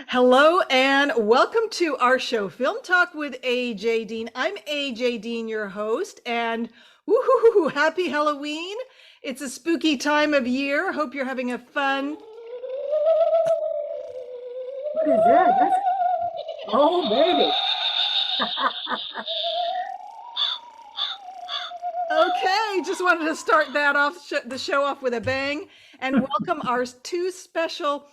Hello and welcome to our show, Film Talk with AJ Dean. I'm AJ Dean, your host, and woohoo, happy Halloween. It's a spooky time of year. Hope you're having a fun. What is that? Oh, baby. Okay, just wanted to start that off, the show off with a bang, and welcome our two special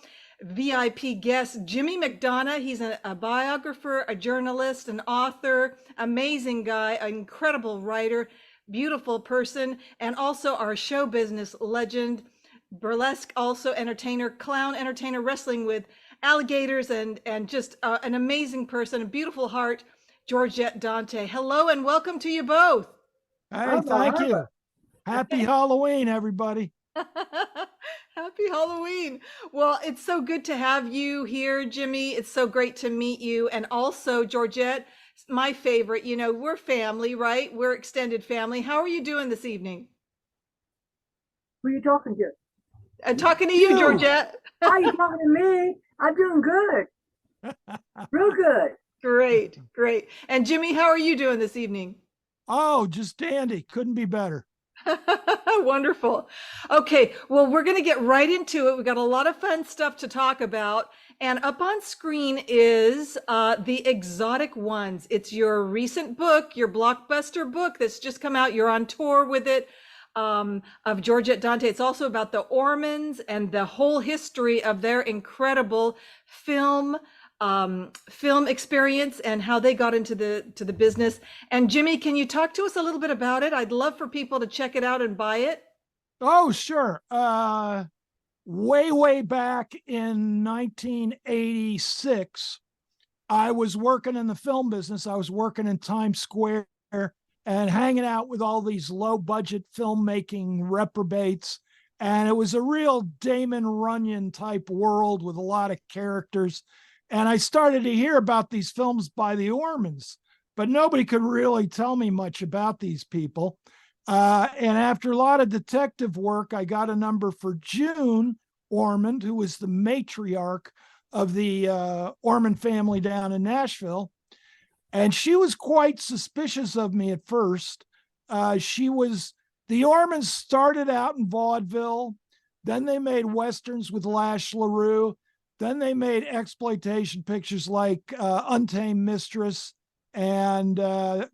VIP guests, Jimmy McDonough. He's a biographer, a journalist, an author, amazing guy, an incredible writer, beautiful person, and also our show business legend, burlesque, also entertainer, clown entertainer, wrestling with alligators, and just an amazing person, a beautiful heart, Georgette Dante. Hello and welcome to you both. Hey, thank you. Happy Halloween, everybody. Happy Halloween. Well, it's so good to have you here, Jimmy. It's so great to meet you. And also, Georgette, my favorite, you know, we're family, right? We're extended family. How are you doing this evening? Who are you talking to? I'm talking to you, Georgette. How are you talking to me? I'm doing good. Real good. Great, great. And Jimmy, how are you doing this evening? Oh, just dandy. Couldn't be better. Wonderful. Okay, well, we're going to get right into it. We've got a lot of fun stuff to talk about. And up on screen is The Exotic Ones. It's your recent book, your blockbuster book that's just come out. You're on tour with it, of Georgette Dante. It's also about the Ormonds and the whole history of their incredible film experience and how they got into the business. And Jimmy, can you talk to us a little bit about it? I'd love for people to check it out and buy it. Oh, sure. Way back in 1986, I was working in the film business. I was working in Times Square and hanging out with all these low budget filmmaking reprobates. And it was a real Damon Runyon type world with a lot of characters. And I started to hear about these films by the Ormonds, but nobody could really tell me much about these people. And after a lot of detective work, I got a number for June Ormond, who was the matriarch of the Ormond family down in Nashville. And she was quite suspicious of me at first. The Ormonds started out in vaudeville. Then they made Westerns with Lash LaRue. Then they made exploitation pictures like Untamed Mistress and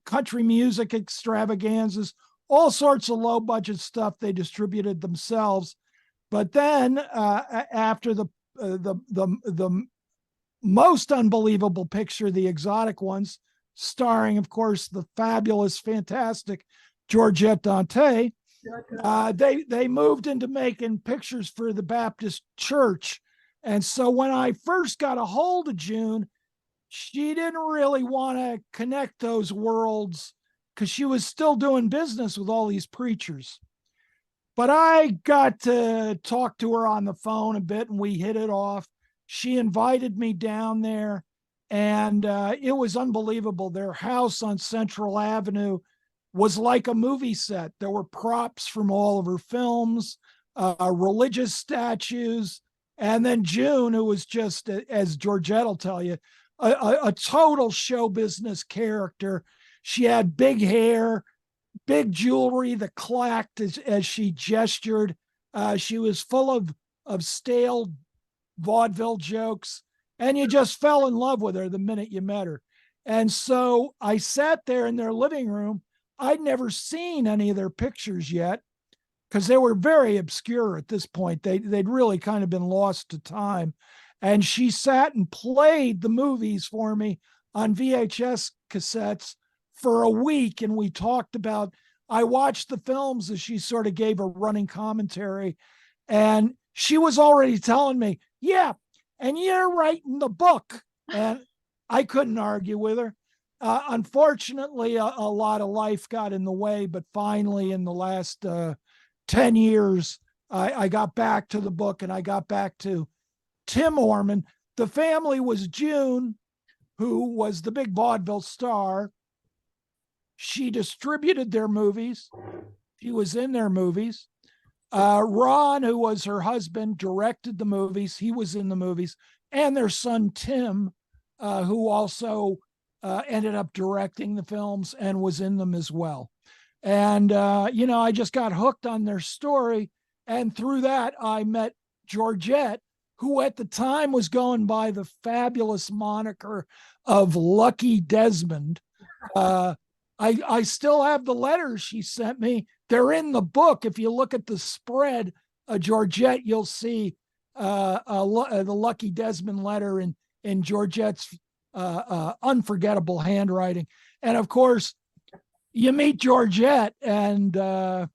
country music extravaganzas, all sorts of low budget stuff they distributed themselves. But then after the most unbelievable picture, The Exotic Ones, starring, of course, the fabulous, fantastic Georgette Dante, they moved into making pictures for the Baptist Church. And so when I first got a hold of June, she didn't really want to connect those worlds because she was still doing business with all these preachers. But I got to talk to her on the phone a bit and we hit it off. She invited me down there and it was unbelievable. Their house on Central Avenue was like a movie set. There were props from all of her films, religious statues. And then June, who was just, as Georgette will tell you, a total show business character. She had big hair, big jewelry that clacked as she gestured. She was full of stale vaudeville jokes, and you just fell in love with her the minute you met her. And so I sat there in their living room. I'd never seen any of their pictures yet, because they were very obscure at this point. They'd really kind of been lost to time. And she sat and played the movies for me on VHS cassettes for a week. And we talked about, I watched the films as she sort of gave a running commentary. And she was already telling me, yeah, and you're writing the book. And I couldn't argue with her. Unfortunately, a lot of life got in the way, but finally, in the last 10 years, I got back to the book, and I got back to Tim Orman. The family was June, who was the big vaudeville star. She distributed their movies. She was in their movies. Ron, who was her husband, directed the movies. He was in the movies. And their son, Tim, who also ended up directing the films and was in them as well. And, I just got hooked on their story. And through that, I met Georgette, who at the time was going by the fabulous moniker of Lucky Desmond. I still have the letters she sent me. They're in the book. If you look at the spread, Georgette, you'll see the Lucky Desmond letter in Georgette's unforgettable handwriting. And of course, you meet Georgette, and what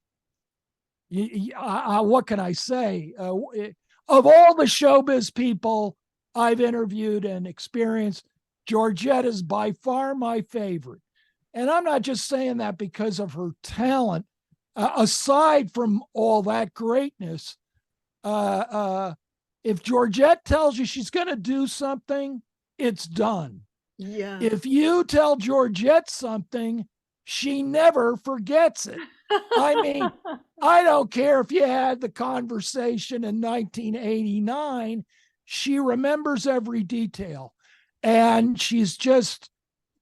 can I say? Of all the showbiz people I've interviewed and experienced, Georgette is by far my favorite. And I'm not just saying that because of her talent. Aside from all that greatness, if Georgette tells you she's going to do something, it's done. Yeah. If you tell Georgette something, she never forgets it. I mean, I don't care if you had the conversation in 1989, she remembers every detail. And she's just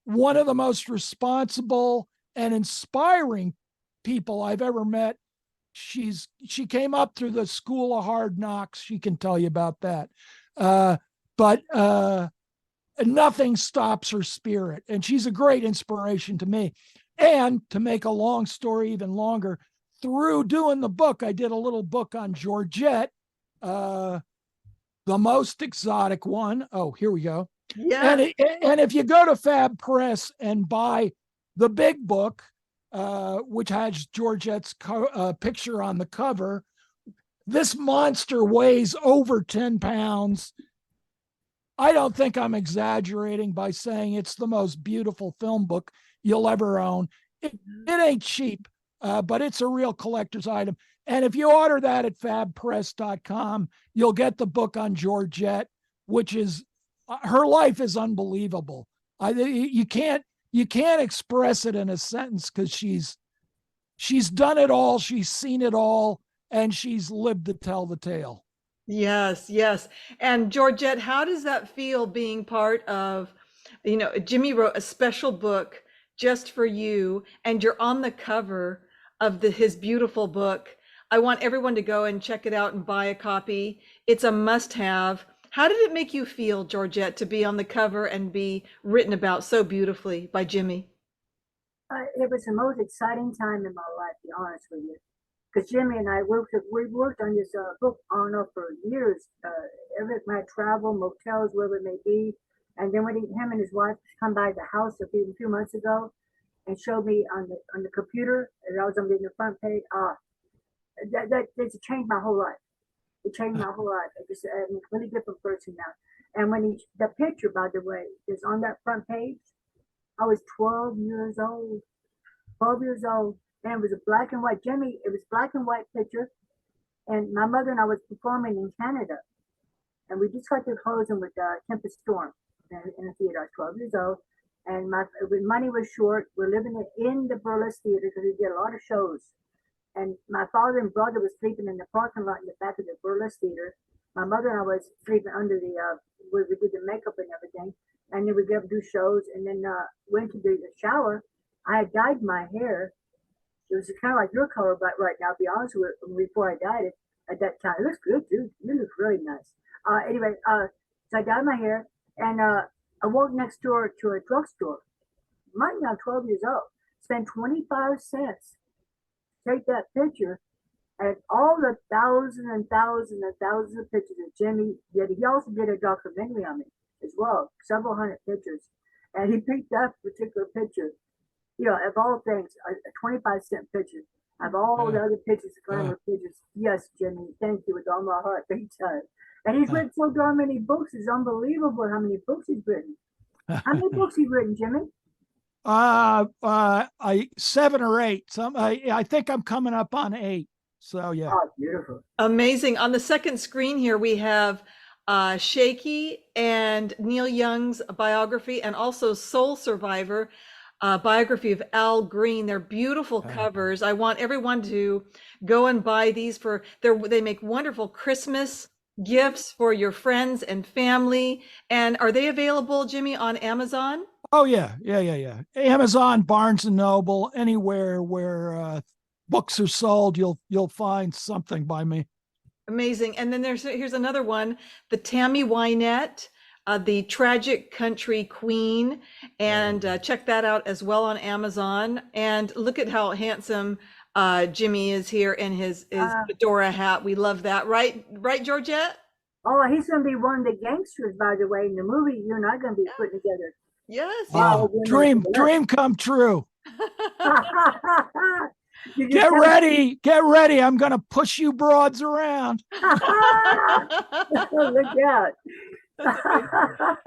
one of the most responsible and inspiring people I've ever met. She came up through the school of hard knocks. She can tell you about that. But nothing stops her spirit. And she's a great inspiration to me. And to make a long story even longer, through doing the book, I did a little book on Georgette, the most exotic one. Oh, here we go. Yeah. And if you go to Fab Press and buy the big book, which has Georgette's picture on the cover, this monster weighs over 10 pounds. I don't think I'm exaggerating by saying it's the most beautiful film book you'll ever own. It ain't cheap, but it's a real collector's item. And if you order that at fabpress.com, you'll get the book on Georgette, which is, her life is unbelievable. You can't express it in a sentence, because she's done it all, she's seen it all, and she's lived to tell the tale. Yes, yes. And Georgette, how does that feel being part of, Jimmy wrote a special book just for you, and you're on the cover of his beautiful book. I want everyone to go and check it out and buy a copy. It's a must-have. How did it make you feel, Georgette, to be on the cover and be written about so beautifully by Jimmy? It was the most exciting time in my life, to be honest with you. Because Jimmy and I we worked on this book on and off for years. Every my travel, motels, wherever it may be. And then when him and his wife come by the house a few months ago and showed me on the computer, and I was on the front page. That changed my whole life. It changed my whole life. I'm a completely different person now. And when the picture, by the way, is on that front page, I was 12 years old. 12 years old. And it was a black and white. Jimmy, it was black and white picture. And my mother and I was performing in Canada. And we just got to closing with Tempest Storm in a theater. I was 12 years old. And money was short. We're living in the Burlesque Theater because we did a lot of shows. And my father and brother was sleeping in the parking lot in the back of the Burlesque Theater. My mother and I was sleeping under where we did the makeup and everything. And then we get up to do shows. And then went to the shower. I had dyed my hair. It was kind of like your color, but right now, to be honest with you, before I dyed it at that time, it looks good, dude. You look really nice. Anyway, so I dyed my hair, and I walked next door to a drugstore. Mind you, I'm 12 years old. Spent 25 cents. Take that picture, and all the thousands and thousands and thousands of pictures that Jimmy did. He also did a documentary on me as well, several hundred pictures, and he picked that particular picture. Of all things, a 25-cent picture. Of all the other pictures, glamour pictures. Yes, Jimmy, thank you with all my heart, big time. And he's written so darn many books. It's unbelievable how many books he's written. How many books he's written, Jimmy? I 7 or 8. I think I'm coming up on 8. So yeah. Oh, beautiful. Amazing. On the second screen here, we have Shaky and Neil Young's biography, and also Soul Survivor, biography of Al Green. They're beautiful covers. I want everyone to go and buy these they make wonderful Christmas gifts for your friends and family. And are they available, Jimmy, on Amazon? Oh yeah. Amazon, Barnes and Noble, anywhere where books are sold, you'll find something by me. Amazing. And then here's another one, the Tammy Wynette, the Tragic Country Queen, and check that out as well on Amazon. And look at how handsome Jimmy is here in his fedora hat. We love that, right, Georgette? Oh, he's going to be one of the gangsters, by the way, in the movie you and I are going to be putting together. Yes. Dream come true. Get ready. I'm going to push you broads around. Look out.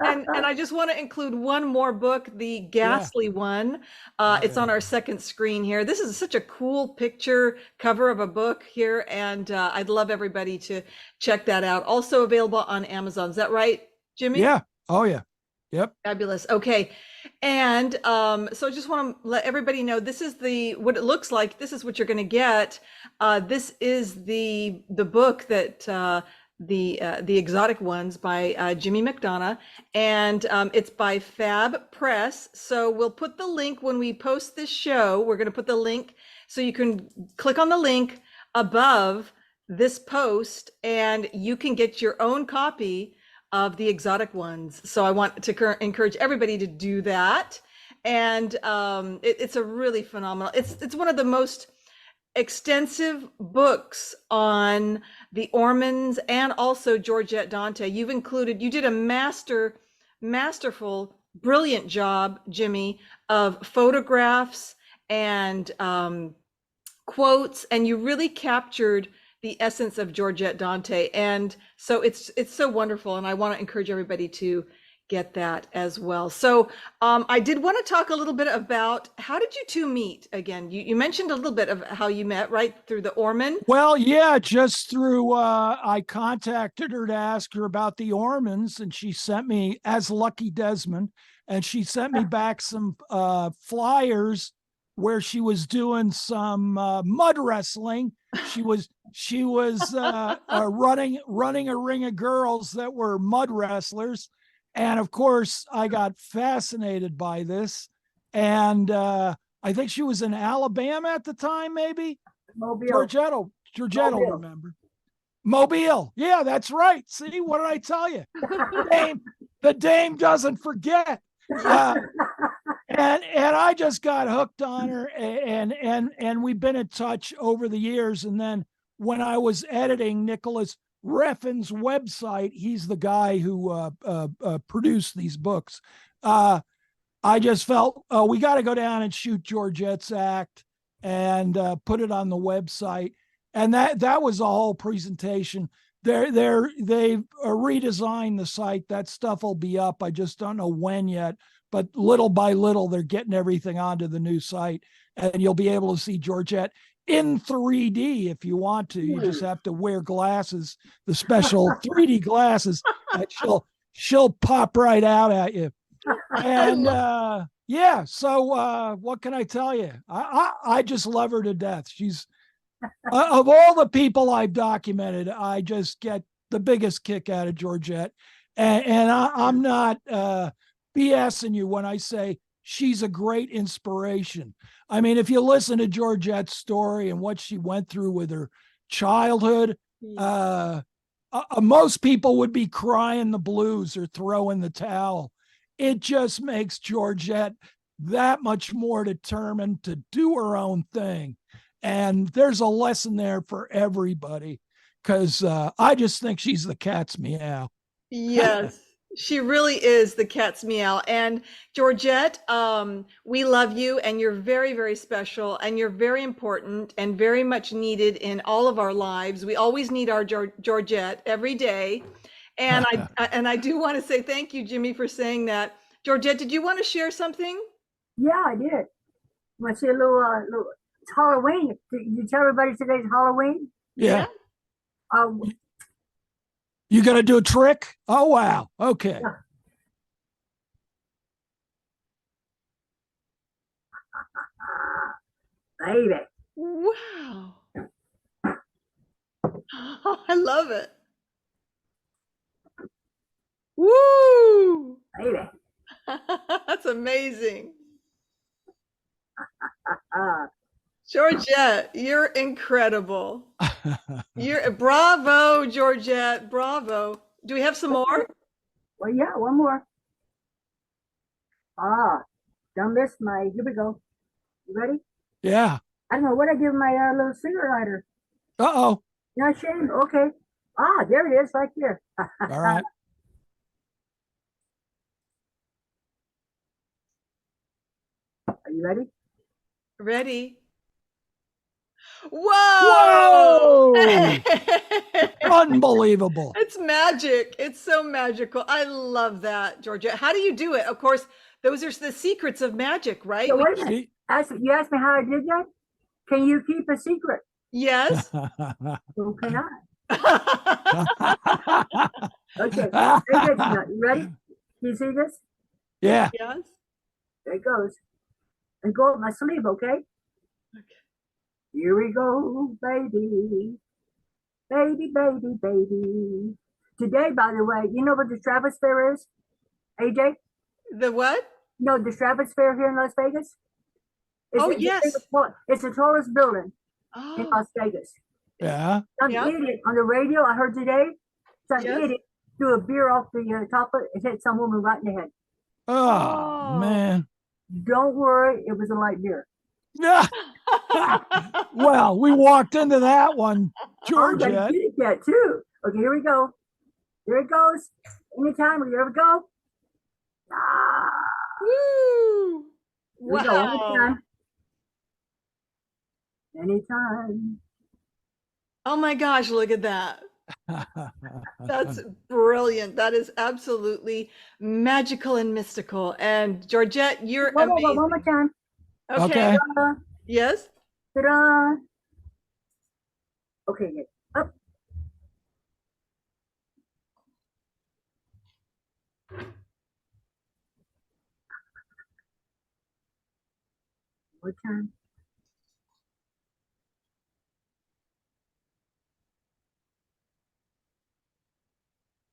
And I just want to include one more book, the Ghastly one. It's on our second screen here. This is such a cool picture cover of a book here, and I'd love everybody to check that out. Also available on Amazon. Is that right, Jimmy? Yeah. Oh yeah. Yep. Fabulous. Okay. And so I just want to let everybody know this is what it looks like. This is what you're going to get. This is the book that the Exotic Ones by Jimmy McDonough, and it's by Fab Press. So we'll put the link when we post this show. We're going to put the link so you can click on the link above this post, and you can get your own copy of the Exotic Ones. So I want to encourage everybody to do that. And it's a really phenomenal, it's one of the most extensive books on the Ormonds and also Georgette Dante. You did a masterful, brilliant job, Jimmy, of photographs and quotes, and you really captured the essence of Georgette Dante. And so it's so wonderful. And I want to encourage everybody to get that as well. So I did want to talk a little bit about, how did you two meet again? You mentioned a little bit of how you met, right? Through the Ormond? Well, yeah, just through, I contacted her to ask her about the Ormonds, and she sent me, as Lucky Desmond, and she sent me back some flyers where she was doing some mud wrestling. She was running a ring of girls that were mud wrestlers. And of course, I got fascinated by this. And I think she was in Alabama at the time, maybe. Mobile. Georgette will remember. Mobile. Yeah, that's right. See, what did I tell you? The dame doesn't forget. And I just got hooked on her, and we've been in touch over the years. And then when I was editing Nicholas Refn's website, he's the guy who produced these books. I just felt, we got to go down and shoot Georgette's act and put it on the website. And that was the whole presentation. They've redesigned the site. That stuff will be up. I just don't know when yet, but little by little, they're getting everything onto the new site, and you'll be able to see Georgette in 3D if you want to. You just have to wear glasses, the special 3D glasses, and she'll pop right out at you. And yeah, so what can I tell you? I just love her to death. She's of all the people I've documented, I just get the biggest kick out of Georgette. And I'm not BSing you when I say she's a great inspiration. I mean, if you listen to Georgette's story and what she went through with her childhood, most people would be crying the blues or throwing the towel. It just makes Georgette that much more determined to do her own thing. And there's a lesson there for everybody, because I just think she's the cat's meow. Yes. She really is the cat's meow. And Georgette, we love you, and you're very, very special, and you're very important and very much needed in all of our lives. We always need our Georgette every day. And I do want to say thank you, Jimmy, for saying that. Georgette, did you want to share something? Yeah, I did. Want to see a little, it's Halloween. Did you tell everybody today's Halloween? Yeah. Um, You got to do a trick? Oh, wow. Okay. yeah, baby, Wow. Oh, I love it. Woo! baby. That's amazing. Uh, Georgette, you're incredible. You're bravo, Georgette. Bravo. Do we have some more? well, yeah, one more. Ah, don't miss my, here we go. You ready? Yeah. I don't know what I give my little cigarette lighter. Uh-oh. Not shame. Okay. Ah, there it is, right here. All right. Are you ready? Ready? Whoa! Whoa! Unbelievable. It's magic. It's so magical. I love that, Georgette. How do you do it? Of course, those are the secrets of magic, right? So wait a minute. See? You asked me how I did that? Can you keep a secret? Yes. So can I? Okay. There it is. Now, you ready? Can you see this? Yeah. Yes. There it goes. And go up my sleeve, okay? Okay. Here we go, baby. Baby, baby, baby. Today, by the way, you know what the Travis Fair is? AJ? The what? You know the Travis Fair here in Las Vegas? Oh, yes. It's the tallest building in Oh, Las Vegas. Yeah. Some Yeah. idiot on the radio, I heard today, some Yes. idiot threw a beer off the top of it and hit some woman right in the head. Oh, Oh. man. Don't worry, it was a light beer. Well, we walked into that one, I'm gonna Georgette. get that too. Okay, here we go. Here it goes. Anytime, here we go. Ah, Woo! here we go. Wow. Anytime. Anytime. Oh my gosh, look at that. That's brilliant. That is absolutely magical and mystical. And Georgette, you're One amazing. more time. Okay. Ta-da, Yes. ta-da. Okay, good. Up. One time.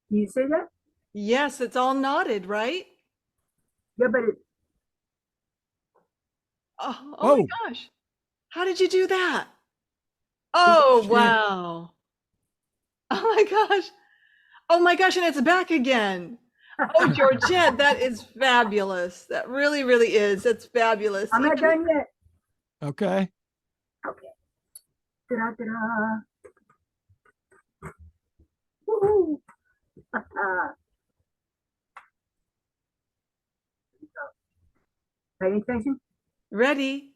Do you see that? Yes, it's all knotted, right? Yeah, but it, Oh my Oh, gosh. How did you do that? Oh, shit. wow. Oh my gosh. Oh my gosh, and it's back again. Oh, Georgette, that is fabulous. That really, really is. That's fabulous. I'm not done yet. Okay. Okay. Ta-da, ta-da. Woohoo. Pay attention. Ready?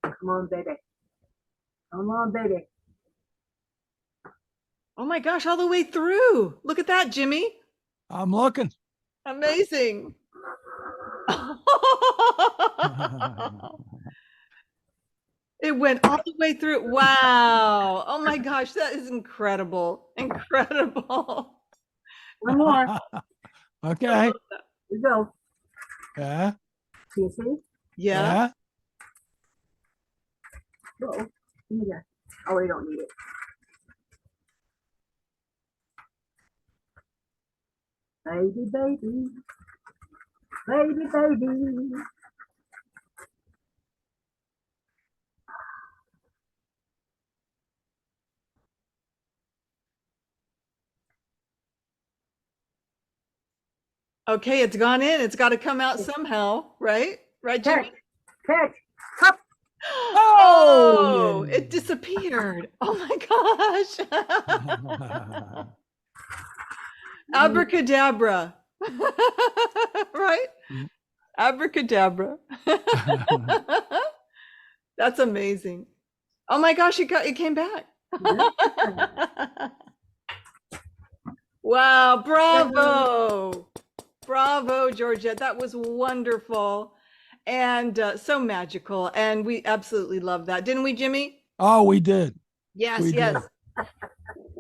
Come on, baby. Come on, baby. Oh my gosh, all the way through. Look at that, Jimmy. I'm looking. Amazing. It went all the way through. Wow. Oh my gosh, that is incredible. Incredible. One more. Okay. Here we go. Yeah. Do you see? Yeah. Uh-oh. Give me that. Oh, we don't need it. Baby, baby. Baby, baby. Okay, it's gone in. It's got to come out somehow, right? Right, Catch. Jimmy? Catch. Hop. Oh, yeah. it disappeared. Oh my gosh. Abracadabra. Right? Abracadabra. That's amazing. Oh my gosh, it came back. Wow, bravo. Bravo, Georgette. That was wonderful and so magical. And we absolutely love that. Didn't we, Jimmy? Oh, we did. Yes, We yes. did.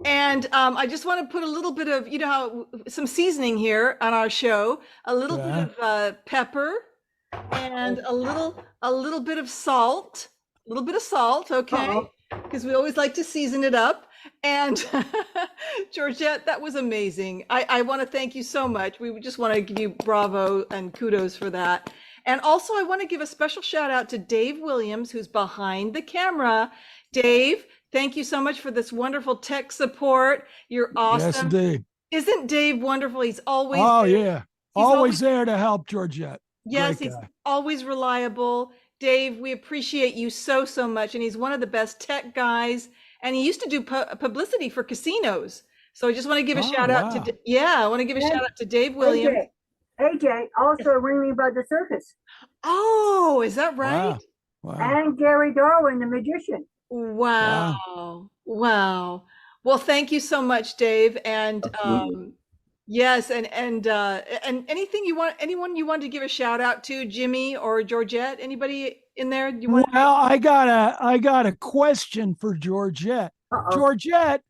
And I just want to put a little bit of, you know, how some seasoning here on our show, a little Yeah. bit of pepper and a little bit of salt, okay? Uh-oh. Because we always like to season it up. And Georgette, that was amazing. I want to thank you so much. We just want to give you bravo and kudos for that. And also, I want to give a special shout out to Dave Williams, who's behind the camera. Dave, thank you so much for this wonderful tech support. You're awesome. Yes, indeed. Isn't Dave wonderful? He's always Oh, there. yeah. He's Always there to help Georgette. Yes, Great he's guy. always reliable. Dave, we appreciate you so, so much. And he's one of the best tech guys. And he used to do publicity for casinos. So I just want to give a Oh, shout out wow. to, I want to give a Yeah. shout out to Dave Williams. AJ, also ringing about the circus. Oh, is that right? Wow. And Gary Darwin, the magician. Wow. Wow. Well, thank you so much, Dave. And yes, and anything you want, anyone you want to give a shout out to, Jimmy or Georgette, anybody in there you want? Well, I got a question for Georgette. Uh-oh. Georgette,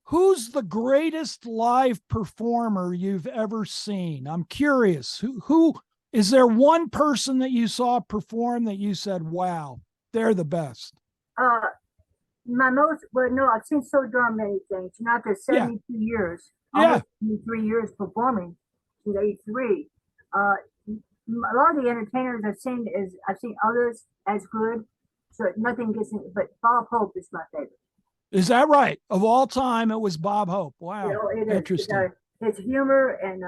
who's the greatest live performer you've ever seen? I'm curious. Who is there one person that you saw perform that you said, wow, they're the best? I've seen so darn many things. You know, after 72 years, almost 73 years performing, since 83. A lot of the entertainers I've seen others as good, so nothing gets in, but Bob Hope is my favorite. Is that right? Of all time, it was Bob Hope. Wow. You know, it is. Interesting. His humor and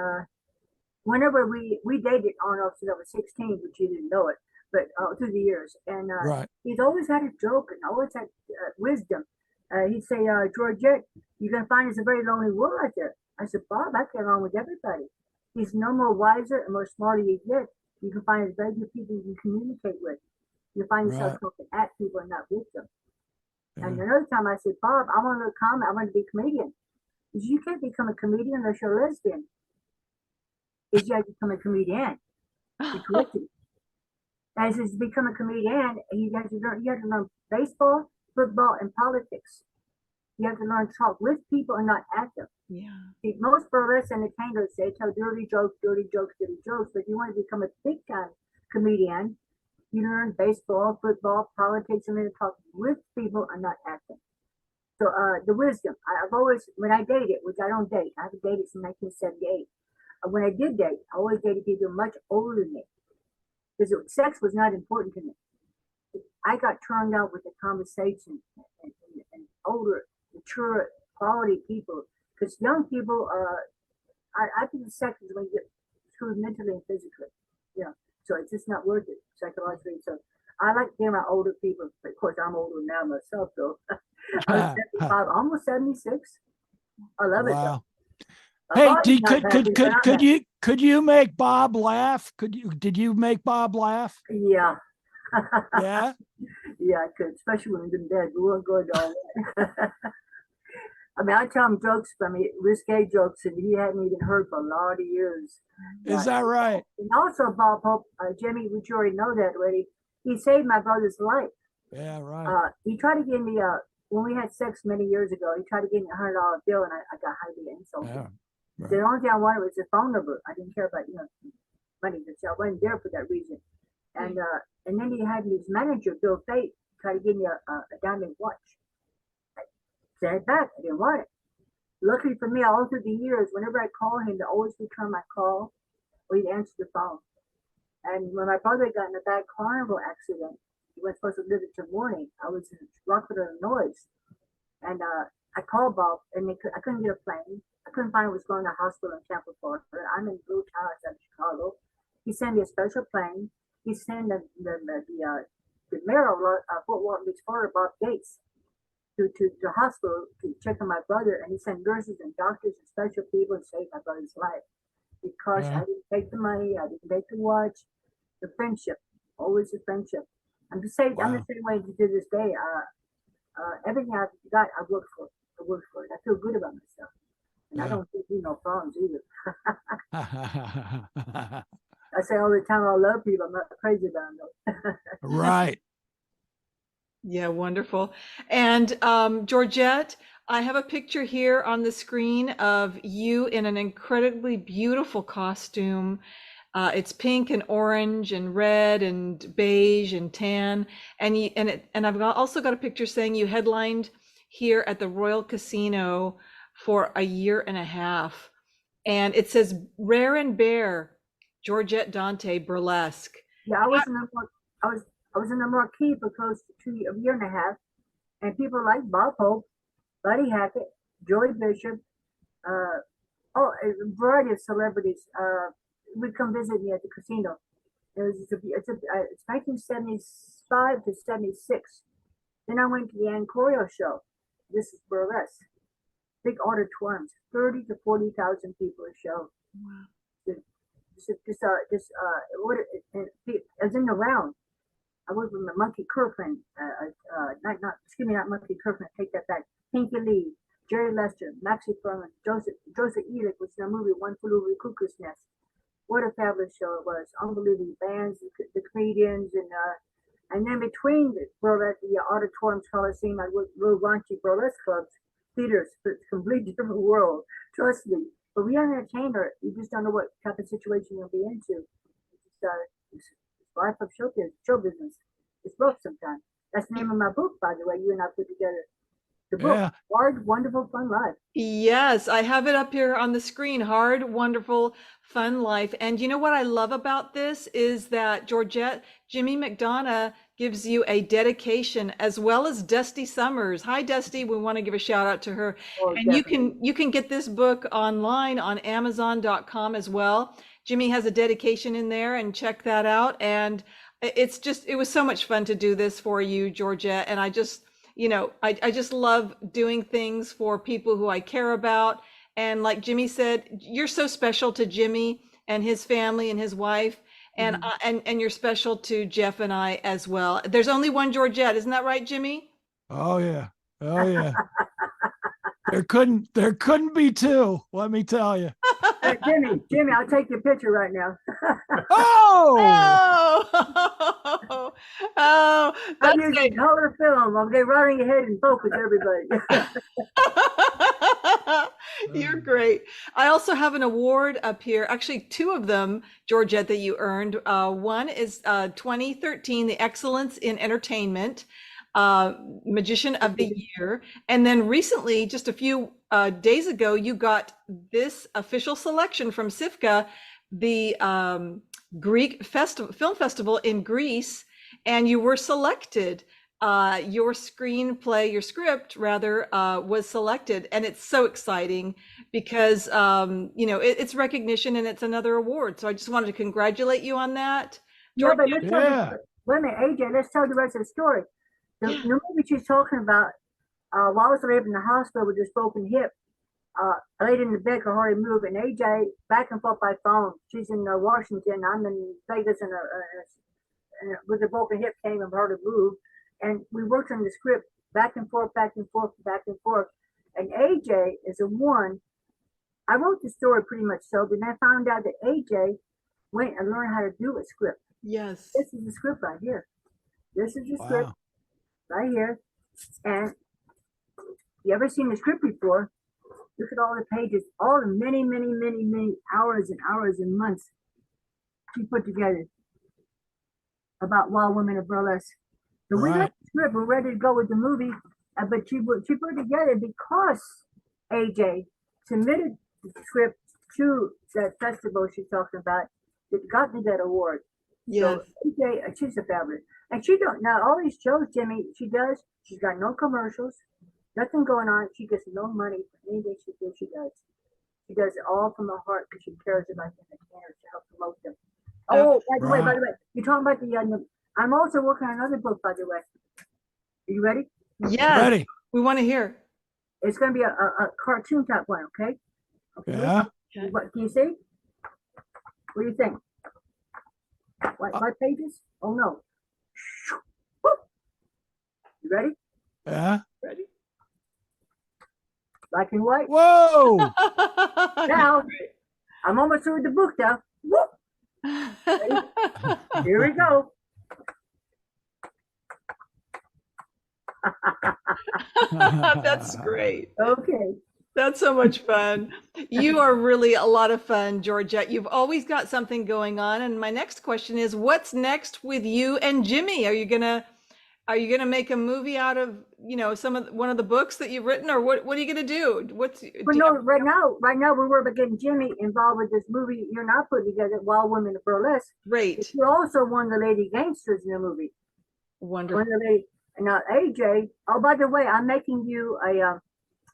whenever we dated on and off since I was 16, but you didn't know it, but through the years, and Right. he's always had a joke and always had wisdom. He'd say, Georgette, you're gonna find it's a very lonely world out there. I said, Bob, I get along with everybody. He's no more wiser and more smarter you get. You can find very good people you can communicate with. You find yourself talking at people and not with them. Yeah. And another time I said, Bob, I want to comment. I want to be a comedian. He said, you can't become a comedian unless you're a lesbian. He said, you have to become a comedian. He corrected me. And he says, to become a comedian, you have to learn baseball, football, and politics. You have to learn to talk with people and not at them. Yeah. See, most burlesque entertainers, they tell dirty jokes, but you want to become a big time comedian, you learn baseball, football, politics, and then talk with people and not at them. So the wisdom, I've always, when I dated, which I don't date, I haven't dated since 1978. When I did date, I always dated people much older than me. Because sex was not important to me. I got turned out with the conversation and older, mature, quality people. Because young people, I think the sex is when you get screwed mentally and physically. Yeah. So it's just not worth it psychologically. So I like being around older people. Of course, I'm older now myself, though. I'm 75, almost 76. I love it. Wow. Though. Hey, could you make Bob laugh? Did you make Bob laugh? Yeah. Yeah. Yeah, I could, especially when he's in bed. We won't go all that. I mean, I tell him jokes, risque jokes, and he hadn't even heard for a lot of years. Is that right? And also, Bob Hope, Jimmy, which you already know that already, he saved my brother's life. Yeah, right. He tried to give me, when we had sex many years ago, he tried to give me $100 bill, and I got highly insulted. Yeah, right. The only thing I wanted was a phone number. I didn't care about, money, so I wasn't there for that reason. And then he had his manager, Bill Fate, try to give me a diamond watch. I sent it back. I didn't want it. Luckily for me, all through the years, whenever I call him, they always return my call or he'd answer the phone. And when my brother got in a bad carnival accident, he was supposed to live until morning. I was in Rockford, Illinois. And I called Bob, and I couldn't get a plane. I couldn't find who was going to the hospital in Tampa, Florida. I'm in Blue Town outside of Chicago. He sent me a special plane. He sent the mayor of Fort Walton Beach, Florida, Bob Gates, to the hospital to check on my brother, and he sent nurses and doctors and special people to save my brother's life. Because I didn't take the money, I didn't take the watch, the friendship, always the friendship. I'm the same way to this day. Everything I've got, I worked for it. I feel good about myself. And I Yeah. don't think you know problems either. I say all the time, I love people. I'm not crazy about them. Right. Yeah, wonderful. And Georgette, I have a picture here on the screen of you in an incredibly beautiful costume. It's pink and orange and red and beige and tan. And I've also got a picture saying you headlined here at the Royal Casino for a year and a half. And it says Rare and Bear, Georgette Dante Burlesque. Yeah, I was I was in the marquee for close to a year and a half, and people like Bob Hope, Buddy Hackett, Joey Bishop, uh, a variety of celebrities would come visit me at the casino. It's 1975 to 76. Then I went to the Ancorio show. This is burlesque. Big auditoriums, 30 to 40,000 people a show. Wow. What as in the round. I worked with Monkey Kirkland, not Monkey Kirkland, take that back. Pinky Lee, Jerry Lester, Maxie Furman, Joseph Elick, which in the movie One Flew Over the Cuckoo's Nest. What a fabulous show it was. Unbelievable bands, the comedians, and then between the auditoriums, Coliseum, I worked real raunchy burlesque clubs, theaters, it's a completely different world. Trust me. But we are an entertainer. You just don't know what type of situation you'll be into. It's life of show business. It's rough sometimes. That's the name of my book, by the way. You and I put together the book. Yeah. Hard, Wonderful, Fun Life. Yes, I have it up here on the screen. Hard, Wonderful, Fun Life. And you know what I love about this is that Georgette, Jimmy McDonough gives you a dedication as well as Dusty Summers. Hi, Dusty. We want to give a shout out to her. Oh, And definitely. you can get this book online on Amazon.com as well. Jimmy has a dedication in there and check that out. And it was so much fun to do this for you, Georgette. And I just love doing things for people who I care about. And like Jimmy said, you're so special to Jimmy and his family and his wife. And and you're special to Jeff and I as well. There's only one Georgette, isn't that right, Jimmy? Oh yeah. Oh yeah. There couldn't be two, let me tell you. Jimmy, I'll take your picture right now. Oh, Oh, oh, that's I'm using color film. I'm getting right in your head and focus everybody. You're great. I also have an award up here, actually two of them, Georgette, that you earned. One is 2013, the Excellence in Entertainment Magician of the Year. And then recently, just a few days ago, you got this official selection from SIFCA, the Greek film festival in Greece, and you were selected. Your script rather, was selected, and it's so exciting because it's recognition and it's another award. So I just wanted to congratulate you on that. Yeah, but yeah. wait a minute, AJ, let's tell the rest of the story. The movie she's talking about, while I was laid in the hospital with this broken hip, I laid in the bed, could hardly move, and AJ back and forth by phone. She's in Washington, I'm in Vegas, and with a broken hip came and hardly moved. And we worked on the script back and forth, back and forth, back and forth. And AJ is the one. I wrote the story pretty much so, but then I found out that AJ went and learned how to do a script. Yes. This is the script right here. This is the script right here. And you ever seen the script before? Look at all the pages, all the many, many, many, many hours and hours and months she put together about Wild Women of Burlesque. So we got the script, we're ready to go with the movie, but she put together because AJ submitted the script to that festival she's talking about. It got me that award. Yes. So AJ, she's a fabulous. And she don't, now all these shows, Jimmy, she's got no commercials, nothing going on. She gets no money for anything she does. She does it all from her heart because she cares about the entertainers to help promote them. Oh, by the way, you're talking about the I'm also working on another book, by the way. Are you ready? Yes. Ready. We want to hear. It's going to be a cartoon type one, okay? Yeah. What can you see? What do you think? What pages? Oh no. You ready? Yeah. Ready? black and white. Whoa. Now, I'm almost through the book now. Whoop. Here we go. That's great. Okay. That's so much fun. You are really a lot of fun, Georgette. You've always got something going on. And my next question is, what's next with you and Jimmy? Are you gonna make a movie out of, one of the books that you've written, or what are you gonna do? Well, no, right now we were getting Jimmy involved with this movie you're not putting together, Wild Women of Burlesque. Great. You're also one of the lady gangsters in the movie. Wonderful. Now, AJ, oh, by the way, I'm making you a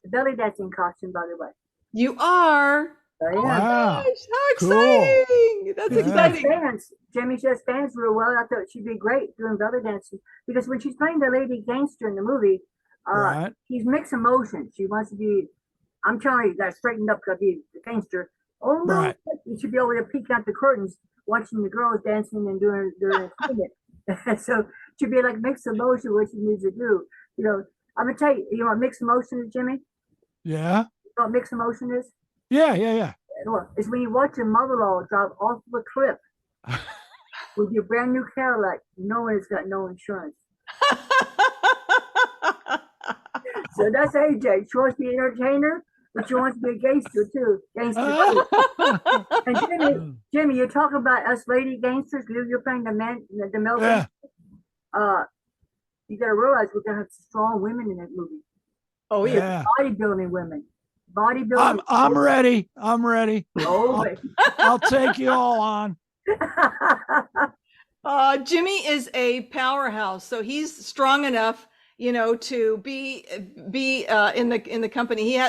belly dancing costume, by the way. You are? So, yeah. Wow. Gosh, how Cool. exciting. That's Yeah. exciting. Jimmy just danced real well. I thought she'd be great doing belly dancing because when she's playing the lady gangster in the movie, Right. she's mixed emotions. She wants to be, I'm telling you, that straightened up to be the gangster. Oh, no, Right. you should be able to peek out the curtains watching the girls dancing and doing their entertainment. So she'd be like mixed emotion, what she needs to do. I'm going to tell you, you know what mixed emotion is, Jimmy? Yeah. You know what mixed emotion is? Yeah. It's when you watch your mother-in-law drive off the cliff with your brand new Cadillac, knowing it's got no insurance. So that's AJ. She wants to be an entertainer, but she wants to be a gangster too. And Jimmy, you're talking about us lady gangsters. You're playing the male Yeah. gangster. You got to realize we're gonna have strong women in that movie. Oh, yeah. Yeah. Bodybuilding women. Bodybuilding. I'm ready. I'm ready. Oh, I'll take you all on. Jimmy is a powerhouse, so he's strong enough, to be in the company.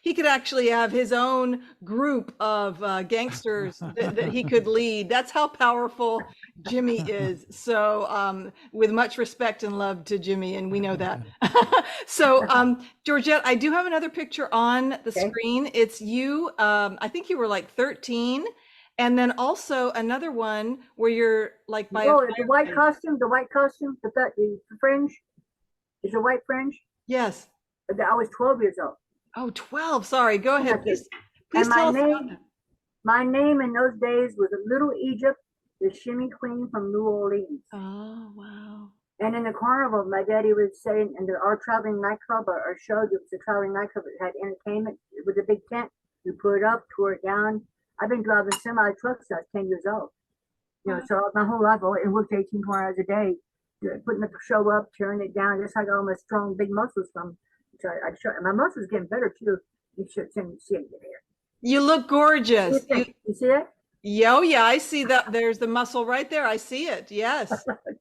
He could actually have his own group of gangsters that he could lead. That's how powerful Jimmy is. So, with much respect and love to Jimmy, and we know that. So, Georgette, I do have another picture on the screen. It's you. I think you were like 13. And then also another one where you're like by the white costume, the fringe. Is a white fringe? Yes. I was 12 years old. Oh, 12. Sorry. Go ahead. Please And tell us about that. my name in those days was Little Egypt, the shimmy queen from New Orleans. Oh, wow. And in the carnival, my daddy would say in our traveling nightclub, our show, it was a traveling nightclub that had entertainment with a big tent. You put it up, tore it down. I've been driving semi trucks since I was 10 years old. So my whole life, I worked 18 hours a day, putting the show up, tearing it down. That's how I got all my strong, big muscles from. So my muscles getting better too. You should see it here. You look gorgeous. You see that? Yeah, I see that. There's the muscle right there. I see it. Yes.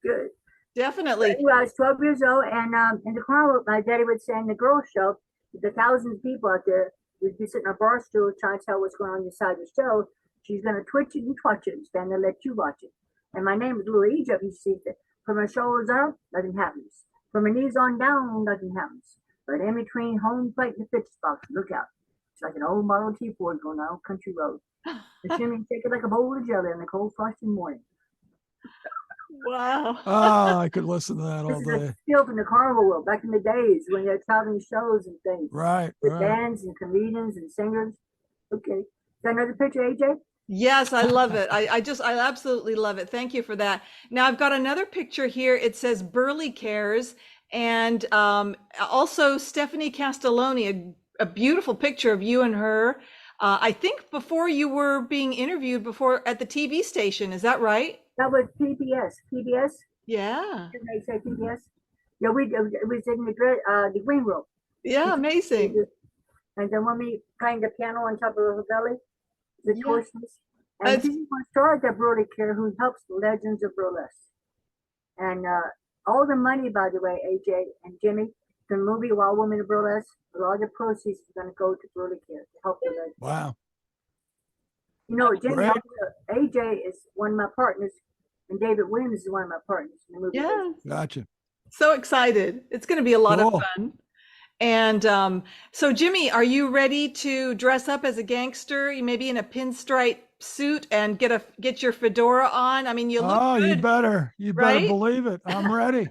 Good. Definitely. Anyway, I was 12 years old, and in the carnival, my daddy would say in the girls' show, the thousands of people out there, we'd be sitting on a bar stool trying to tell what's going on inside the show. She's going to twitch it and twatch it and stand there and let you watch it. And my name is Little Egypt. You see that from my shoulders up, nothing happens. From my knees on down, nothing happens. But in between home plate and the pitch box, look out. It's like an old Model T Ford going down country road. The shimmy take it like a bowl of jelly in the cold frosty morning. Wow. Oh, I could listen to that all This is day. a skill from the carnival world back in the days when they had traveling shows and things. Right. With bands and comedians and singers. Okay. Got another picture, AJ? Yes, I love it. I absolutely love it. Thank you for that. Now I've got another picture here. It says BurlyCares, and also Stephanie Castellone, a beautiful picture of you and her. I think before you were being interviewed before at the TV station. Is that right? That was PBS. PBS? Yeah. Didn't they say PBS? Yeah, we was in the green room. Yeah, amazing. And then when we playing the piano on top of her belly, the torsions. And That's- she's one star at BurlyCare who helps the legends of burlesque. And all the money, by the way, AJ and Jimmy, the movie Wild Women of Burlesque, a lot of the proceeds is going to go to BurlyCare to help the legends. Wow. Jimmy, Great. AJ is one of my partners, and David Williams is one of my partners in the movie. Yeah. Gotcha. So excited. It's going to be a lot of Cool. fun. And so Jimmy, are you ready to dress up as a gangster? Maybe in a pinstripe suit and get your fedora on? I mean, you look Oh, good. you better right? believe it. I'm ready.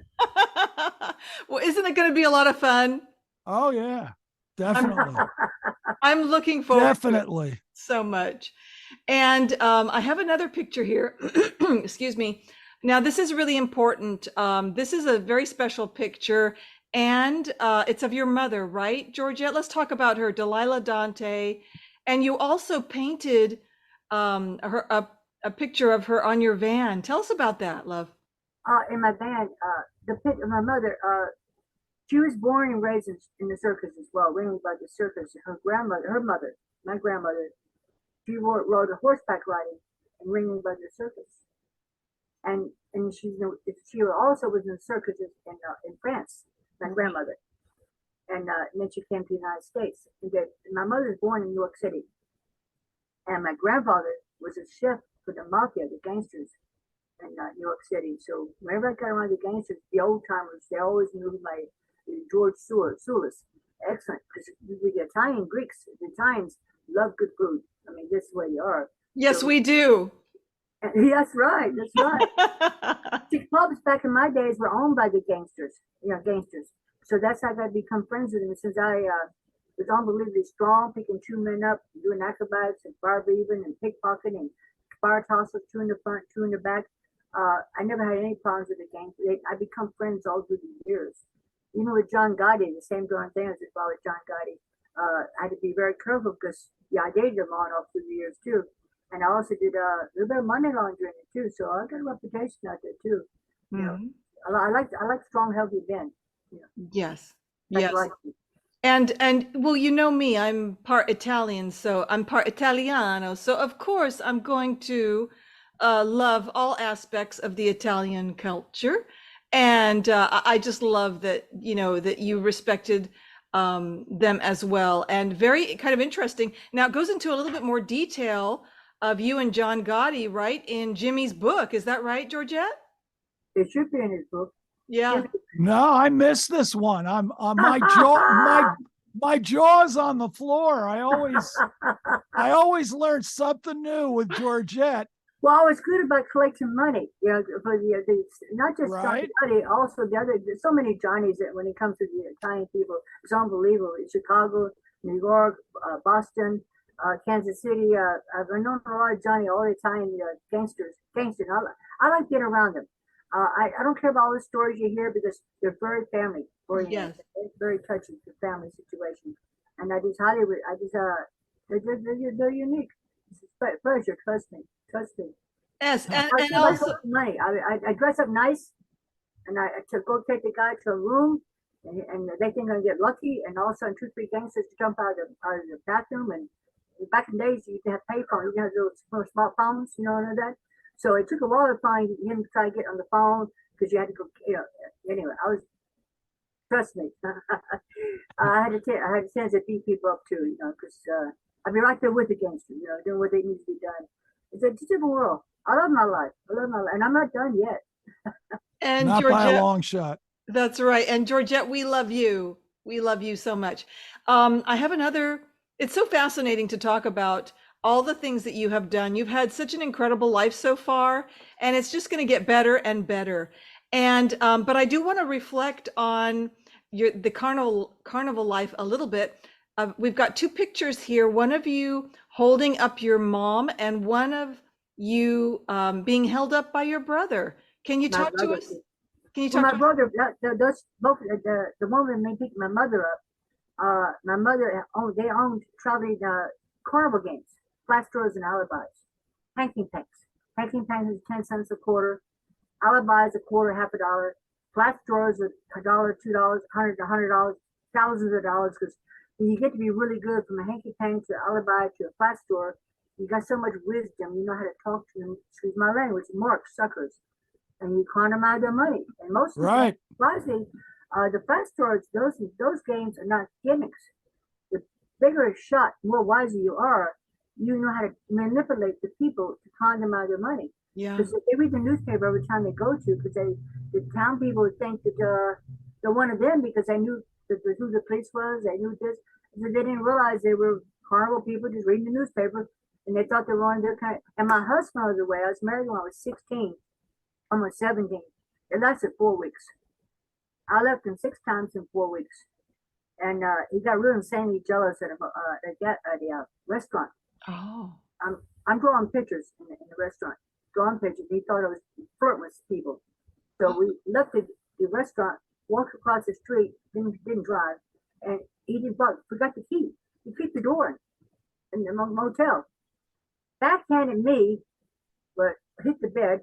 Well, isn't it going to be a lot of fun? Oh yeah. Definitely. I'm looking forward to it Definitely. so much. And I have another picture here. Excuse me. Now, this is really important. This is a very special picture, and it's of your mother, right, Georgette? Let's talk about her, Delilah Dante. And you also painted her a picture of her on your van. Tell us about that, love. In my band, my mother, she was born and raised in the circus as well, ringing by the circus. Her grandmother, her mother, my grandmother, she rode a horseback riding and ringing by the circus. And she also was in circuses in France, my grandmother. And then she came to the United States. My mother was born in New York City. And my grandfather was a chef for the mafia, the gangsters in New York City. So whenever I got around the gangsters, the old timers, they always knew my George Soulis. Excellent, because the Italian Greeks, the Italians love good food. I mean, this is where you are. Yes, So, we do. that's right. That's right. Six pubs back in my days were owned by the gangsters. Gangsters. So that's how I become friends with them. Since I was unbelievably strong, picking two men up, doing acrobatics and bar beaving and pickpocketing and bar tossers, two in the front, two in the back. I never had any problems with the gangsters. I become friends all through the years. Even with John Gotti, the same darn thing as well with John Gotti. I had to be very careful because I dated him on off through the years too. And I also did a little bit of money laundering too, so I got a reputation out there too. You know, I like strong, healthy men. You know, Yes. that's Yes. like And well, you know me, I'm part Italian, so I'm part Italiano. So of course I'm going to love all aspects of the Italian culture. And I just love that, that you respected them as well. And very kind of interesting. Now it goes into a little bit more detail of you and John Gotti, right, in Jimmy's book. Is that right, Georgette? it should be in his book. Yeah. No, I missed this one. I'm on my jaw's on the floor. I always learn something new with Georgette. Well, I was good about collecting money, for the not just Right. Johnny Gotti, also the other. There's so many Johnnies that when it comes to the Italian people, it's unbelievable. In Chicago, New York, Boston, Kansas City. I've known a lot of Johnny, all the Italian gangsters. I like getting around them. I don't care about all the stories you hear because they're very family oriented. Yes. It's very touching, the family situation. And they're unique. It's a pleasure, trust me. Yes. And I also, money. I dress up nice, and I to go take the guy to a room, and they think I'm gonna get lucky, and all of a sudden 2, 3 gangsters jump out of the bathroom, and back in the days you could have payphones, you could have those smartphones, that. So it took a while to find him to try to get on the phone because you had to go, Anyway, trust me, I had a chance to beat people up too, because I'd be right there with the gangsters, doing what they need to be done. It's a different world. I love my life, and I'm not done yet. and Not by a Georgette, long shot. that's right. And Georgette, we love you. We love you so much. I have another, it's so fascinating to talk about all the things that you have done. You've had such an incredible life so far, and it's just going to get better and better. And but I do want to reflect on the carnival life a little bit. We've got 2 pictures here. One of you holding up your mom, and one of you being held up by your brother. Can you talk to us? Can you Well, talk my to brother, those both the woman that picked my mother up. My mother they owned traveling carnival games, flash drawers and alibis, hanking tanks. Hanking tanks is 10 cents a quarter. Alibis a quarter, half a dollar. Flash drawers are $1, $2, $100, thousands of dollars. Because when you get to be really good, from a hanky tank to alibi to a flash drawer, you got so much wisdom. You know how to talk to them. Excuse my language, marks, suckers, and you con them out of their money. And most of Right. the flash drawers, those games are not gimmicks. The bigger a shot, the more wiser you are. You know how to manipulate the people to con them out of their money. Yeah. Because they read the newspaper every time they go to, because the town people would think that they're one of them because they knew who the police was. They knew this. So they didn't realize they were carnival people just reading the newspaper, and they thought they were on their kind. And my husband was away. I was married when I was 16, almost 17. It lasted 4 weeks. I left him 6 times in 4 weeks. And he got real insanely jealous at a restaurant. Oh. I'm drawing pictures in the restaurant, drawing pictures. He thought I was flirting with people. So we left the restaurant, walked across the street, didn't drive, and he forgot the key. He kicked the door in the motel. Backhanded me, but hit the bed.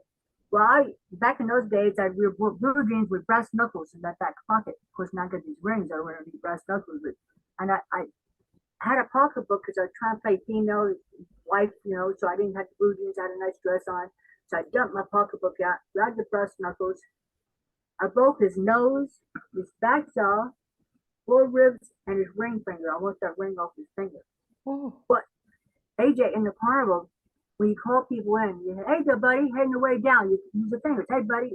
Well, back in those days, I wore blue jeans with brass knuckles in that back pocket. Of course, now I got these rings. I don't wear these brass knuckles with. And I had a pocketbook because I was trying to play female wife, so I didn't have the blue jeans. I had a nice dress on. So I dumped my pocketbook out, grabbed the brass knuckles. I broke his nose, his back jaw, 4 ribs, and his ring finger. I want that ring off his finger. Oh. But AJ, in the carnival, when you call people in, you say, hey there, buddy, heading the way down. You use the fingers. Hey, buddy,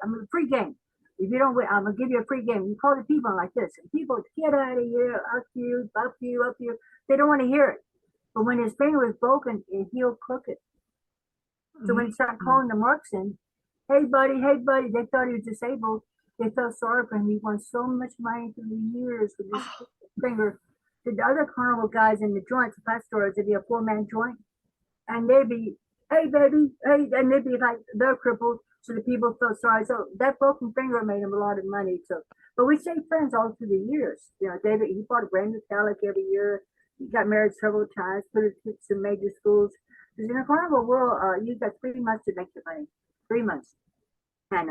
I'm in a free game. If you don't win, I'm going to give you a free game. You call the people in like this. And people, get out of here, up you, up you, up you. They don't want to hear it. But when his finger was broken, it healed crooked. So when he started calling the marks in, hey, buddy, they thought he was disabled. They felt sorry for him. He won so much money through the years with his finger. The other carnival guys in the joints, the fast stores, it'd be a 4-man joint. And they'd be, hey, baby, hey, and they'd be like, they're crippled. So the people felt sorry. So that broken finger made him a lot of money. So, but we stayed friends all through the years. David, he bought a brand new Cadillac every year. He got married several times, put his kids in major schools. Because in the carnival world, you got 3 months to make your money. 3 months. And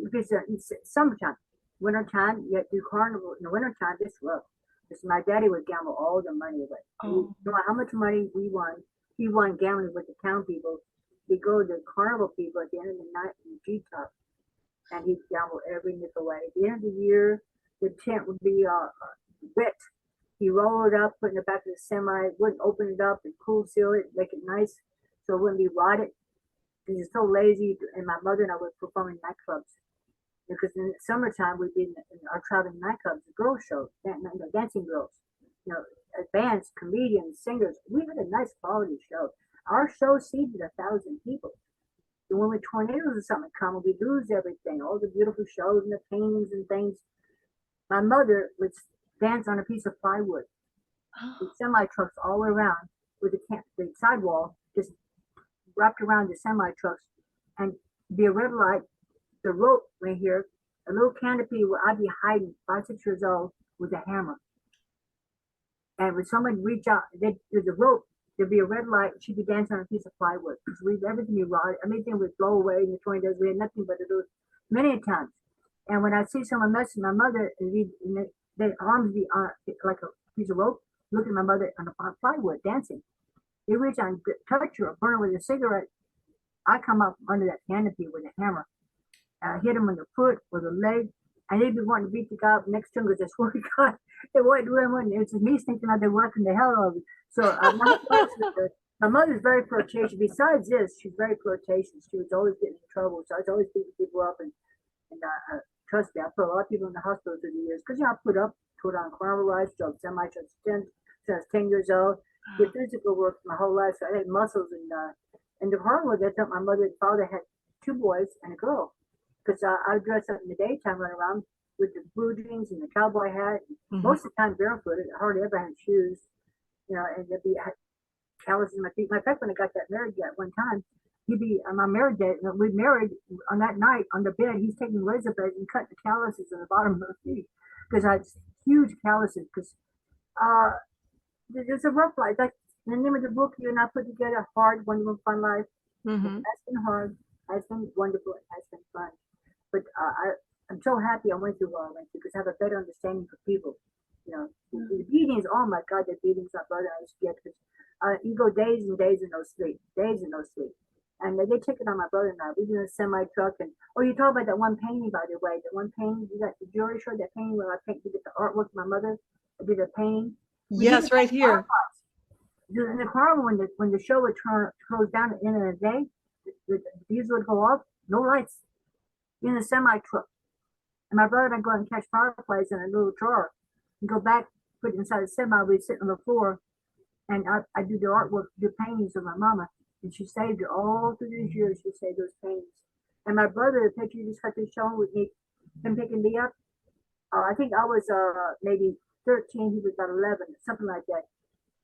because it's summertime, wintertime, you have to do carnival. In the wintertime, it's rough. Because my daddy would gamble all the money away. No matter how much money we won, he won gambling with the town people. He'd go to the carnival people at the end of the night in the G-top, and he'd gamble every nickel away. At the end of the year, the tent would be wet. He rolled it up, put it in the back of the semi, wouldn't open it up and cool seal it, make it nice so it wouldn't be rotted. He's so lazy, and my mother and I would perform in nightclubs. Because in the summertime, we'd be in our traveling nightclubs, the girl shows, dancing girls, bands, comedians, singers. We had a nice quality show. Our show seated 1,000 people. And when tornadoes or something come, we lose everything, all the beautiful shows and the paintings and things. My mother would dance on a piece of plywood with semi trucks all around, with the sidewall just wrapped around the semi trucks, and be a red light, the rope right here, a little canopy where I'd be hiding, 5, 6 years old, with a hammer. And when someone reach out, there's a rope, there'd be a red light, she'd be dancing on a piece of plywood. Everything would rot, everything would blow away in the tornadoes. We had nothing but to do many times. And when I see someone messing my mother, their arms be like a piece of rope, looking at my mother on a plywood dancing. They reach out and touch her or burn her with a cigarette. I come up under that canopy with a hammer. Hit him on the foot or the leg, and they'd be wanting to beat the guy up next to him because I swear to God, it wasn't. It's just me thinking that they're working the hell out of it. So my mother's very flirtatious. Besides this, she's very flirtatious. She was always getting in trouble, so I was always beating people up. And trust me, I put a lot of people in the hospital through the years because I put on carnival rides, drove semi-trucks since I was 10 years old. Did physical work my whole life, so I had muscles. And the carnival, I thought my mother and father had 2 boys and a girl. Because I would dress up in the daytime, run around with the blue jeans and the cowboy hat. Most of the time barefooted. I hardly ever had shoes. And there'd be calluses in my feet. In fact, when I got that married at one time, he'd be on my married day. We married on that night on the bed. He's taking razor blades and cutting the calluses in the bottom of my feet because I had huge calluses. Because there's a rough life. Like the name of the book you and I put together, Hard, Wonderful, Fun Life. Has been hard, has been wonderful, it has been fun. But I'm so happy I went through what I went through because I have a better understanding for people. The beatings, oh my God, the beatings my brother and I used to get. Because you go days and days and no sleep. And they took it on my brother and I. We did a semi truck. And you talk about that one painting, by the way. That one painting, you got the jewelry show, that painting where I did the artwork of my mother. I did a painting. Yes, right here. In the carnival, when the show would close down at the end of the day, the fuse would go off, no lights. In a semi truck, and my brother and I go out and catch fireflies in a little jar and go back, put it inside the semi. We'd sit on the floor, and I do the artwork, the paintings of my mama, and she saved it all through these years. She saved those paintings. And my brother, the picture you just got to show with me, him picking me up, I think I was maybe 13. He was about 11, something like that.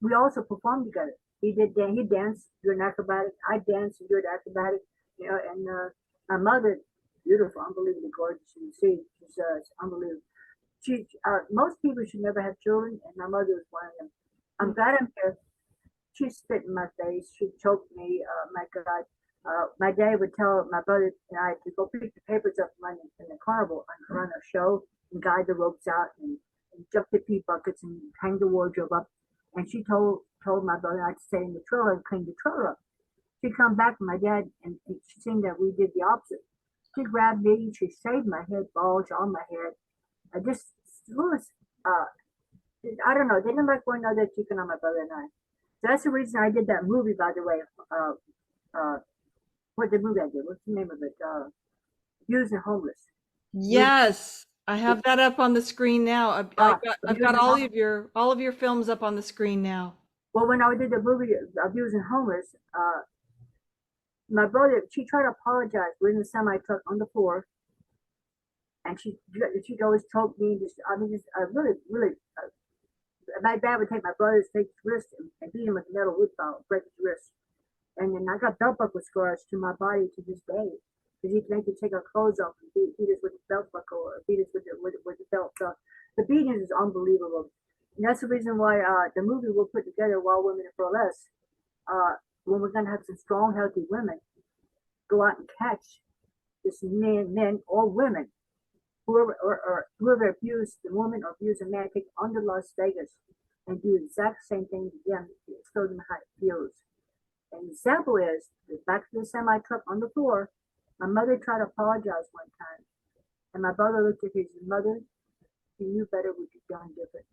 We also performed together. He danced, doing acrobatic. I danced and doing acrobatic. You know, and my mother, beautiful, unbelievably gorgeous. You can see she's unbelievable. Most people should never have children, and my mother was one of them. I'm glad I'm here. She spit in my face. She choked me. My God. My dad would tell my brother and I to go pick the papers up in the carnival and run a show and guide the ropes out and jump the pea buckets and hang the wardrobe up. And she told my brother and I to stay in the trailer and clean the trailer up. She'd come back with my dad and she seen that we did the opposite. She grabbed me. She shaved my head, bulge on my head. I just was, I don't know. They didn't like one another, keeping on my brother and I. So that's the reason I did that movie, by the way. What the movie I did? What's the name of it? Abused and Homeless. Yes, I have that up on the screen now. I've got all of your films up on the screen now. Well, when I did the movie Abused and Homeless, my brother, she tried to apologize. We're in the semi truck on the floor, and she'd always choke me. Really. My dad would take my brother's fake wrist and beat him with a metal wood file, break his wrist. And then I got belt buckle scars to my body to this day. Because he'd make you take our clothes off and beat us with the belt buckle or beat us with the belt. So the beating is unbelievable. And that's the reason why the movie we'll put together, Wild Women in Burlesque, when we're going to have some strong, healthy women, go out and catch this men or women, whoever abused the woman or abused a man, take on to Las Vegas and do the exact same thing to them, show them how it feels. And the example is, back to the semi truck on the floor, my mother tried to apologize one time. And my brother looked at his mother, he knew better, we could done different.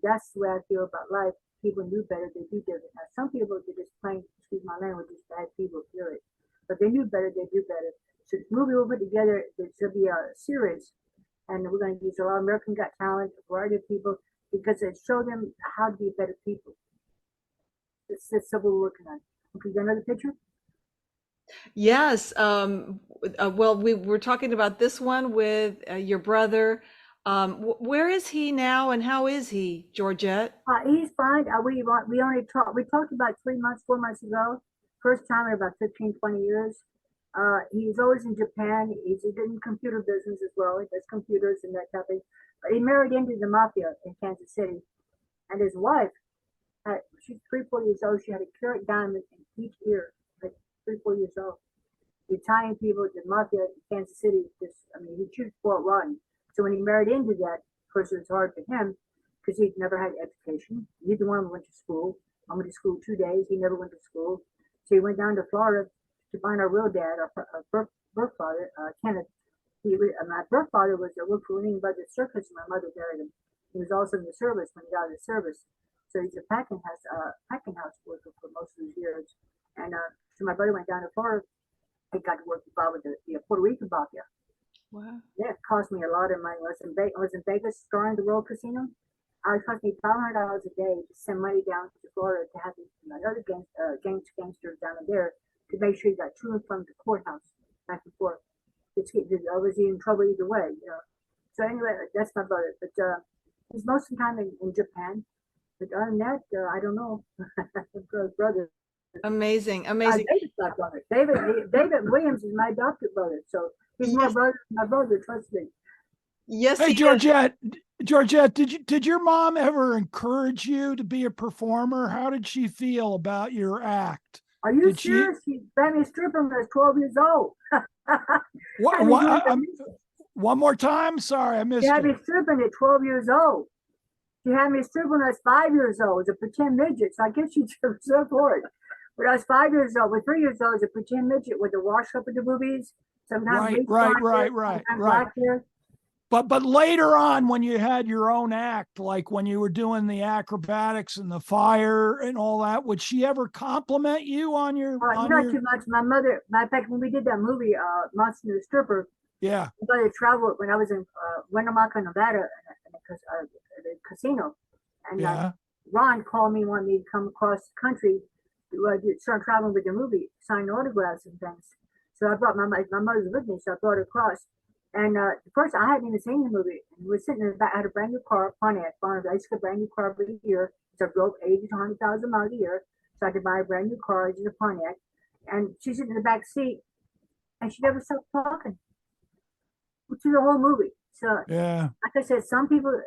That's the way I feel about life. People knew better, they do different. Now, some people are just plain, excuse my language, just bad people, period. But they knew better, they do better. So the movie we'll put together, it should be a series. And we're going to use a lot of American Got Talent, a variety of people, because it show them how to be better people. That's what we're working on. Okay, you got another picture? Yes. Well, we were talking about this one with your brother. Where is he now, and how is he, Georgette? He's fine. We talked about 4 months ago. First time in about 15, 20 years. He's always in Japan. He's in computer business as well. He does computers and that type of thing. He married into the mafia in Kansas City, and his wife, she's 3-4 years old. She had a carat diamond in each ear, like 3-4 years old. The Italian people, the mafia in Kansas City, he choose Fort Rotten. So when he married into that, of course, it was hard for him because he'd never had education. Neither one of them went to school. I went to school 2 days. He never went to school. So he went down to Florida to find our real dad, our birth father, Kenneth. My birth father was worked for Lean Budget Circus, and my mother married him. He was also in the service when he got out of the service. So he's a packing house worker for most of his years. And so my brother went down to Florida. He got to work with the Puerto Rican mafia. Wow. Yeah, it cost me a lot of money. I was in Vegas starring the Royal Casino. It cost me $500 a day to send money down to Florida to have another gangsters down there to make sure he got to and from the courthouse back and forth. I was in trouble either way, you know. So anyway, that's my brother. But he's most of the time in Japan. But other than that, I don't know. Brother. Amazing. David's my brother. David Williams is my adopted brother. So he's my brother, trust me. Yes. Hey, Georgette, did your mom ever encourage you to be a performer? How did she feel about your act? Are you serious? She had me stripping when I was 12 years old. One more time? Sorry, I missed it. She had me stripping at 12 years old. She had me stripping when I was 5 years old. It's a pretend midget, so I guess she was so for it. When I was 5 years old, with 3 years old, it's a pretend midget with the wash up at the movies. Sometimes right. Black hair. But later on, when you had your own act, like when you were doing the acrobatics and the fire and all that, would she ever compliment you on your? Not too much. My mother, matter of fact, when we did that movie, Monster the Stripper, yeah, my mother traveled when I was in Winnemucca, Nevada, at the casino, and Ron called me, wanted me to come across the country to start traveling with the movie, sign autographs and things. So I brought my mother's with me, so I brought her across. And first, I hadn't even seen the movie. We were sitting in the back. I had a brand new car, Pontiac. I used to get a brand new car every year. So I drove 80 to 100,000 miles a year. So I could buy a brand new car, just a Pontiac. And she's sitting in the back seat, and she never stopped talking through the whole movie. So, Yeah. like I said, some people,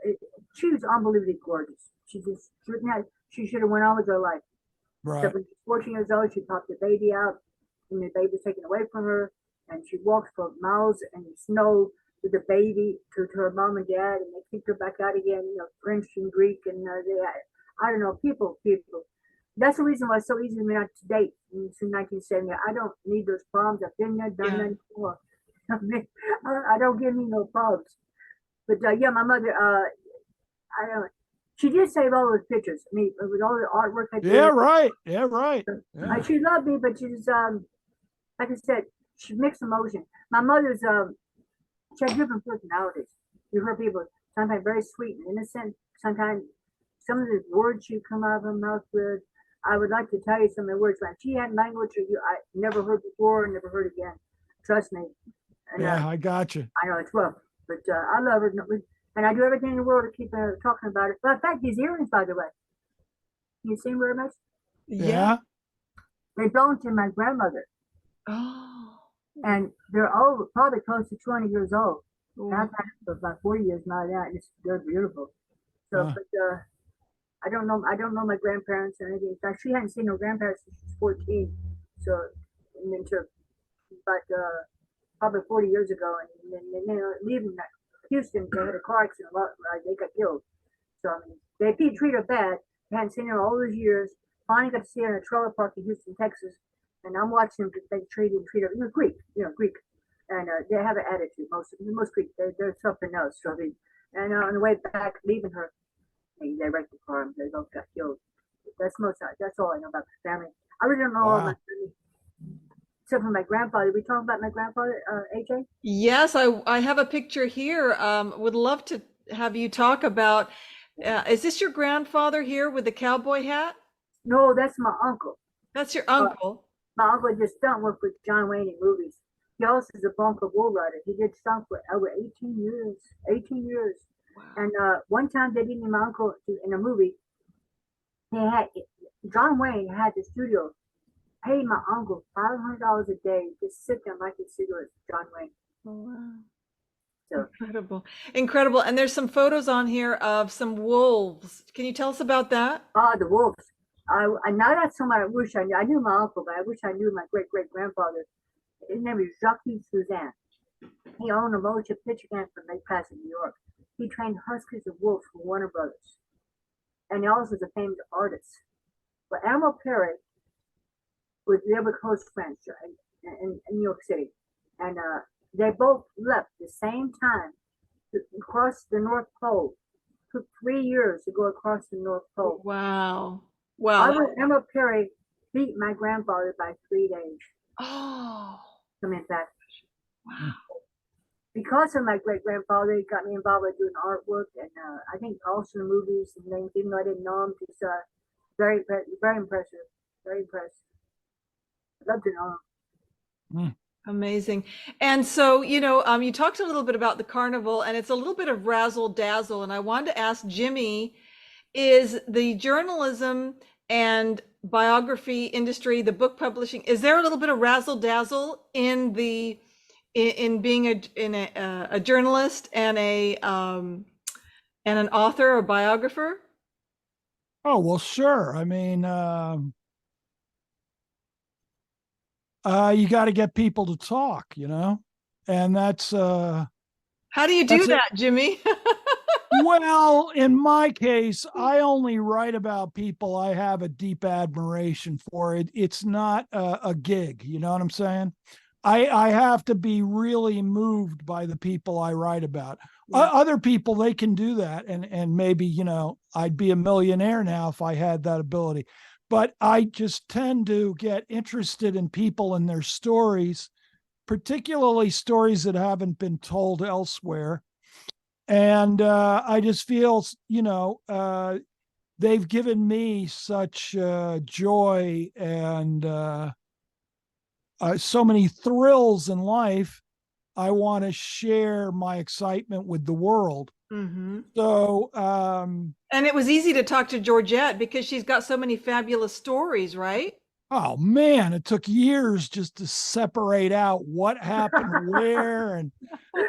she was unbelievably gorgeous. She should have went on with her life. So Right. when she's 14 years old, she popped the baby out, and the baby was taken away from her, and she walked for miles in the snow with the baby to her mom and dad, and they kicked her back out again, French and Greek, and I don't know, people. That's the reason why it's so easy for me not to date since 1970. I don't need those problems. I've been there, done that before. I don't give me no problems. But yeah, my mother, I don't. She did save all those pictures. I mean, with all the artwork I did. Yeah, right. Yeah, right. Yeah. She loved me, but she was, like I said, she mixed emotion. My mother's, she had different personalities. You heard people sometimes very sweet and innocent. Sometimes some of the words she'd come out of her mouth with. I would like to tell you some of the words, man. She had language I never heard before and never heard again. Trust me. And, Yeah, I got you. I know it's rough, but I love her. And I do everything in the world to keep talking about it. But in fact, these earrings, by the way, you see them very much? Yeah. They belong to my grandmother. Oh. And they're old, probably close to 20 years old. And Oh. I've had it for about 40 years now, and they're beautiful. So, Huh. but I don't know my grandparents or anything. In fact, she hadn't seen her grandparents since she was 14. So, and then to about probably 40 years ago, and then leaving Houston, they had a car accident. They got killed. So I mean, they treat her bad. They hadn't seen her all those years. Finally got to see her in a trailer park in Houston, Texas. And I'm watching them because they treat her, Greek, Greek. And they have an attitude. Most Greek, they're something else. So and on the way back, leaving her, they wrecked the car and they both got killed. That's all I know about the family. I really don't know all my family. Except for my grandfather. We talking about my grandfather, AJ? Yes, I have a picture here. Would love to have you talk about, is this your grandfather here with the cowboy hat? No, that's my uncle. That's your uncle. My uncle just stunt work with John Wayne in movies. He also is a Bronco bull rider. He did stunt for over 18 years. 18 years. Wow. And one time they did my uncle in a movie. John Wayne had the studio pay my uncle $500 a day to sit there lighting cigarettes with John Wayne. Oh, wow. So Incredible. Incredible. And there's some photos on here of some wolves. Can you tell us about that? the wolves. Now that's somebody I wish I knew. I knew my uncle, but I wish I knew my great grandfather. His name is Jacques Suzanne. He owned a motion picture camp in Lake Placid, New York. He trained huskies and wolves for Warner Brothers. And he also is a famous artist. But Admiral Perry they were close friends in New York City. And they both left the same time to cross the North Pole. It took 3 years to go across the North Pole. Wow. Wow. Admiral Perry beat my grandfather by 3 days. Oh. Coming back. Wow. Because of my great grandfather, he got me involved with doing artwork and I think also the movies and things, even though I didn't know him. Just very impressive. Very impressed. I'd love to know him. Amazing. And so, you talked a little bit about the carnival, and it's a little bit of razzle dazzle. And I wanted to ask Jimmy, is the journalism and biography industry, the book publishing, is there a little bit of razzle dazzle in being a journalist and an author or biographer? Oh, well, sure. I mean, you got to get people to talk, and that's How do you do that, Jimmy? well, in my case, I only write about people I have a deep admiration for. It's not a gig, you know what I'm saying? I have to be really moved by the people I write about. Yeah. Other people, they can do that, and maybe, I'd be a millionaire now if I had that ability. But I just tend to get interested in people and their stories, particularly stories that haven't been told elsewhere. And I just feel, they've given me such joy and so many thrills in life I want to share my excitement with the world. Mm-hmm. So, And it was easy to talk to Georgette because she's got so many fabulous stories, right? oh man, it took years just to separate out what happened where. And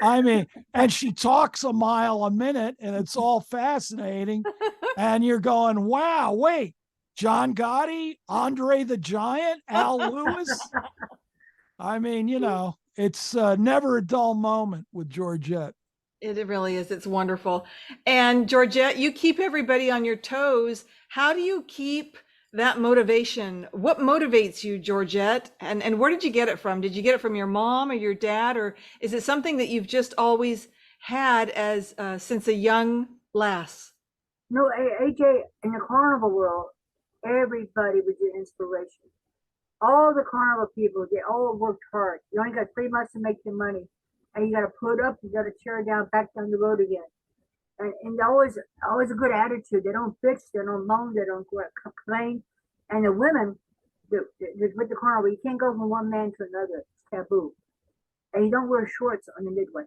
I mean, and she talks a mile a minute and it's all fascinating. And you're going, wow, wait, John Gotti, Andre the Giant, Al Lewis. I mean, it's never a dull moment with Georgette. It really is. It's wonderful. And Georgette, you keep everybody on your toes. How do you keep that motivation? What motivates you, Georgette? And where did you get it from? Did you get it from your mom or your dad, or is it something that you've just always had as since a young lass? No, AJ, in the carnival world, everybody was your inspiration. All the carnival people, they all worked hard. You only got 3 months to make your money. And you got to put up, you got to tear down, back down the road again. And always a good attitude. They don't bitch, they don't moan, they don't complain. And the women, with the carnival, you can't go from one man to another. It's taboo. And you don't wear shorts on the midway.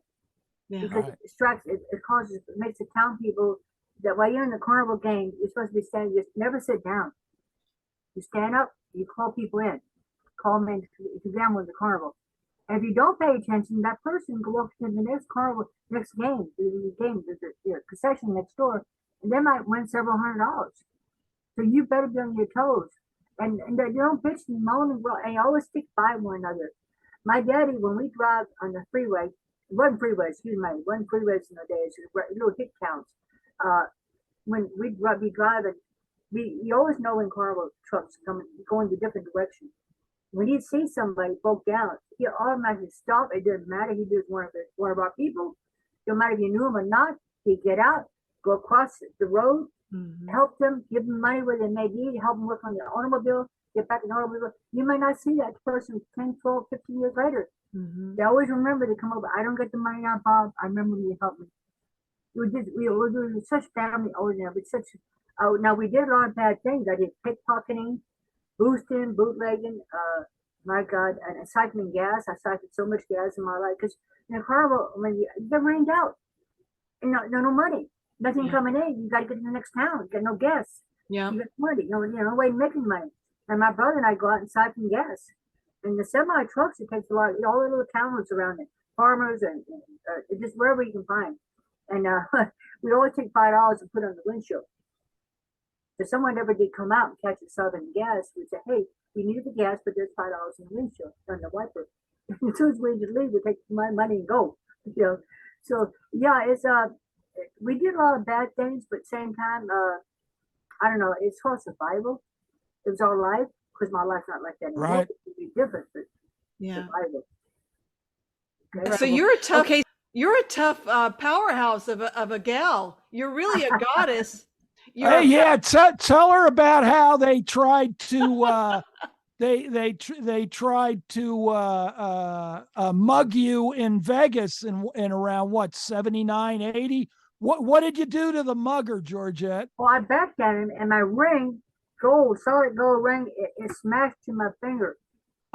Yeah. Because it distracts, it makes the town people, that while you're in the carnival game, you're supposed to be standing, you never sit down. You stand up, you call people in. Call them in to gamble in the carnival. And if you don't pay attention, that person can walk to the next carnival, next game, there's a concession next door, and they might win several $100. So you better be on your toes. And they don't bitch and moan and you always stick by one another. My daddy, when we drive on the freeway, it wasn't freeways in the days, little hit counts. When we'd be driving, you always know when carnival trucks going the different direction. When he'd see somebody broke down, he'd automatically stop. It didn't matter. He was one of our people. No matter if you knew him or not, he'd get out, go across the road, help them, give them money where they may need, help them work on their automobile, get back in the automobile. You may not see that person 10, 12, 15 years later. They always remember to come over. I don't get the money now, Bob. I remember when you helped me. We were such family oriented. Now we did a lot of bad things. I did pickpocketing, bootlegging, my God, and cycling gas. I cycled so much gas in my life because in a carnival, when you get rained out, and no money, nothing coming in. You got to get to the next town. You got no gas. Yeah. You got money. No way of making money. And my brother and I go out and cycle gas. And the semi trucks, it takes a lot. All the little towns around it, farmers and just wherever you can find. And we always take $5 and put on the windshield. If someone ever did come out and catch us up in gas, we'd say, hey, we needed the gas, but there's $5 in the windshield on the wiper. As soon as we just leave, we take my money and go. So yeah, it's we did a lot of bad things, but at the same time, I don't know, it's called survival. It was our life, because my life's not like that anymore. Right. It would be different, but survival. So you're a tough powerhouse of a gal. You're really a goddess. Hey, yeah, tell her about how they tried to they tried to mug you in Vegas in around what, 79, 80? What did you do to the mugger, Georgette? Well, I backed at him, and my ring, solid gold ring, it smashed to my finger.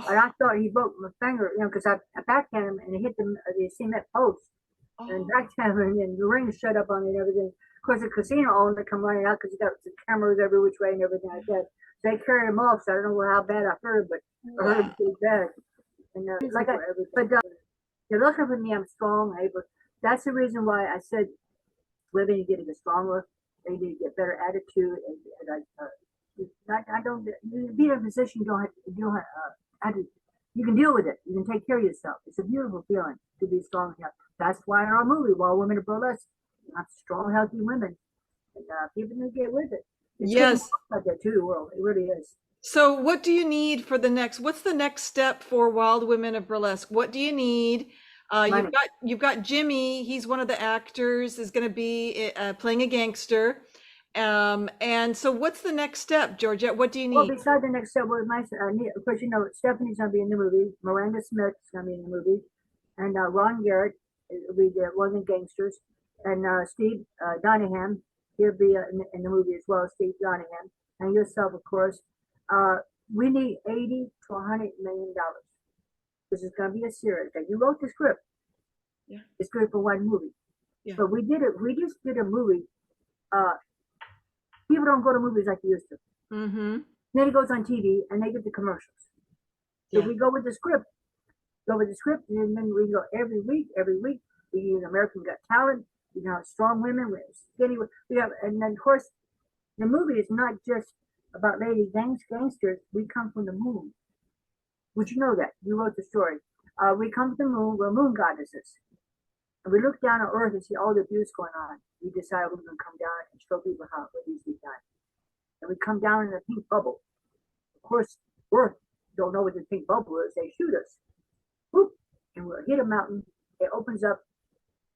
And I thought he broke my finger, because I backed at him and it hit the cement post. And backed at him, and the ring shut up on me and everything. Of course, the casino owner come running out because he got some cameras every which way and everything like that. So they carried him off. So I don't know how bad I heard, but I heard it pretty bad. And you're looking for me. I'm strong, able. That's the reason why I said women need to get stronger. They need to get better attitude. I don't. You be in a position you can deal with it. You can take care of yourself. It's a beautiful feeling to be strong. That's why in our movie, While Women Are Burlesque, you have strong, healthy women. And people need to get with it. It's yes. Like that to the world. It really is. So what do you need for what's the next step for Wild Women of Burlesque? What do you need? You've got Jimmy. He's one of the actors, is going to be playing a gangster. And so what's the next step, Georgette? What do you need? Well, besides the next step, of course, Stephanie's going to be in the movie. Miranda Smith is going to be in the movie. And Ron Garrett will be one of the gangsters. And Steve Donahue, he'll be in the movie as well, Steve Donahue. And yourself, of course. We need $80 to $100 million. This is going to be a series. You wrote the script. Yeah. It's good for one movie. Yeah. But we just did a movie. People don't go to movies like they used to. Mm-hmm. Then it goes on TV and they get the commercials. So Yeah. we go with the script. And then we go every week. We use American Got Talent. We have strong women, with skinny. We have, and then of course, the movie is not just about lady gangsters. We come from the moon. Would you know that? You wrote the story. We come from the moon. We're moon goddesses. And we look down on Earth and see all the abuse going on. We decide we're going to come down and show people how what needs to be done. And we come down in a pink bubble. Of course, Earth don't know what the pink bubble is. They shoot us. Whoop, and we'll hit a mountain. It opens up.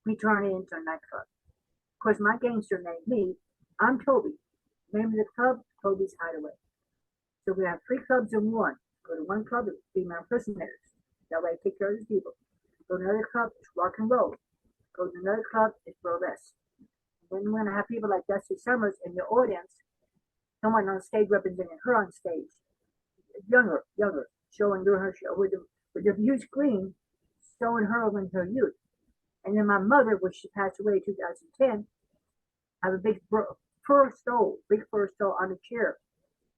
We turn it into a nightclub. Of course, my gangster named me. I'm Toby. Name of the club, Toby's Hideaway. So we have 3 clubs in one. Go to one club, it's female impersonators. That way, I take care of these people. Go to another club, it's rock and roll. Go to another club, it's burlesque. Then we're going to have people like Dusty Summers in the audience. Someone on stage representing her on stage. Younger, showing her show with the huge screen, showing her in her youth. And then my mother, which she passed away in 2010, have a big fur stole on a chair.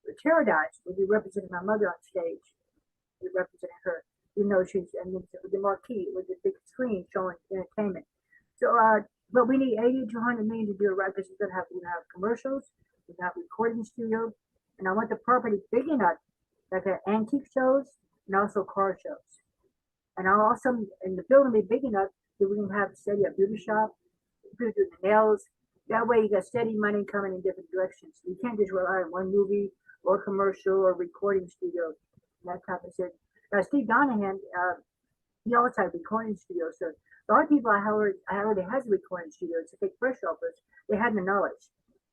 The chair dies, will be representing my mother on stage. We representing her, she's and the marquee with the big screen showing entertainment. So, but we need 80 to 100 million to do it right because we're gonna have commercials, we have recording studio, and I want the property big enough, like antique shows and also car shows. And I'll also, and the building be big enough that we can have steady a beauty shop, do the nails. That way you got steady money coming in different directions. You can't just rely on one movie or commercial or recording studio, that type of thing. Now Steve Donahan, he also has recording studios. So a lot of people I already has a recording studio to take fresh offers. They had the knowledge.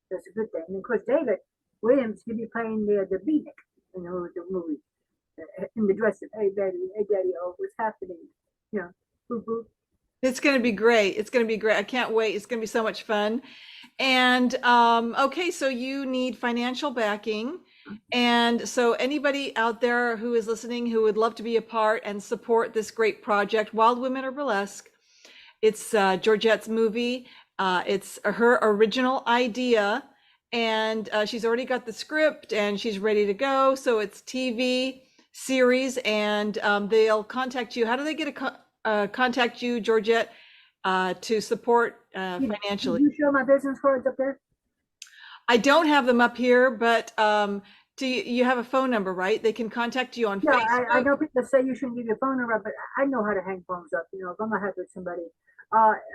That's a good thing. And of course David Williams, he'll be playing the beatnik in the movie. In the dressing, hey baby, hey daddy, oh, what's happening? Boop boop. It's going to be great. It's going to be great. I can't wait. It's going to be so much fun. And okay, so you need financial backing. And so anybody out there who is listening who would love to be a part and support this great project, Wild Women of Burlesque, it's Georgette's movie. It's her original idea. And she's already got the script and she's ready to go. So it's TV series and they'll contact you. How do they get contact you, Georgette, to support financially? Did you show my business cards up there? I don't have them up here, but do you have a phone number, right? They can contact you on Facebook. I know people say you shouldn't give your phone number, but I know how to hang phones up. If I'm gonna have with somebody,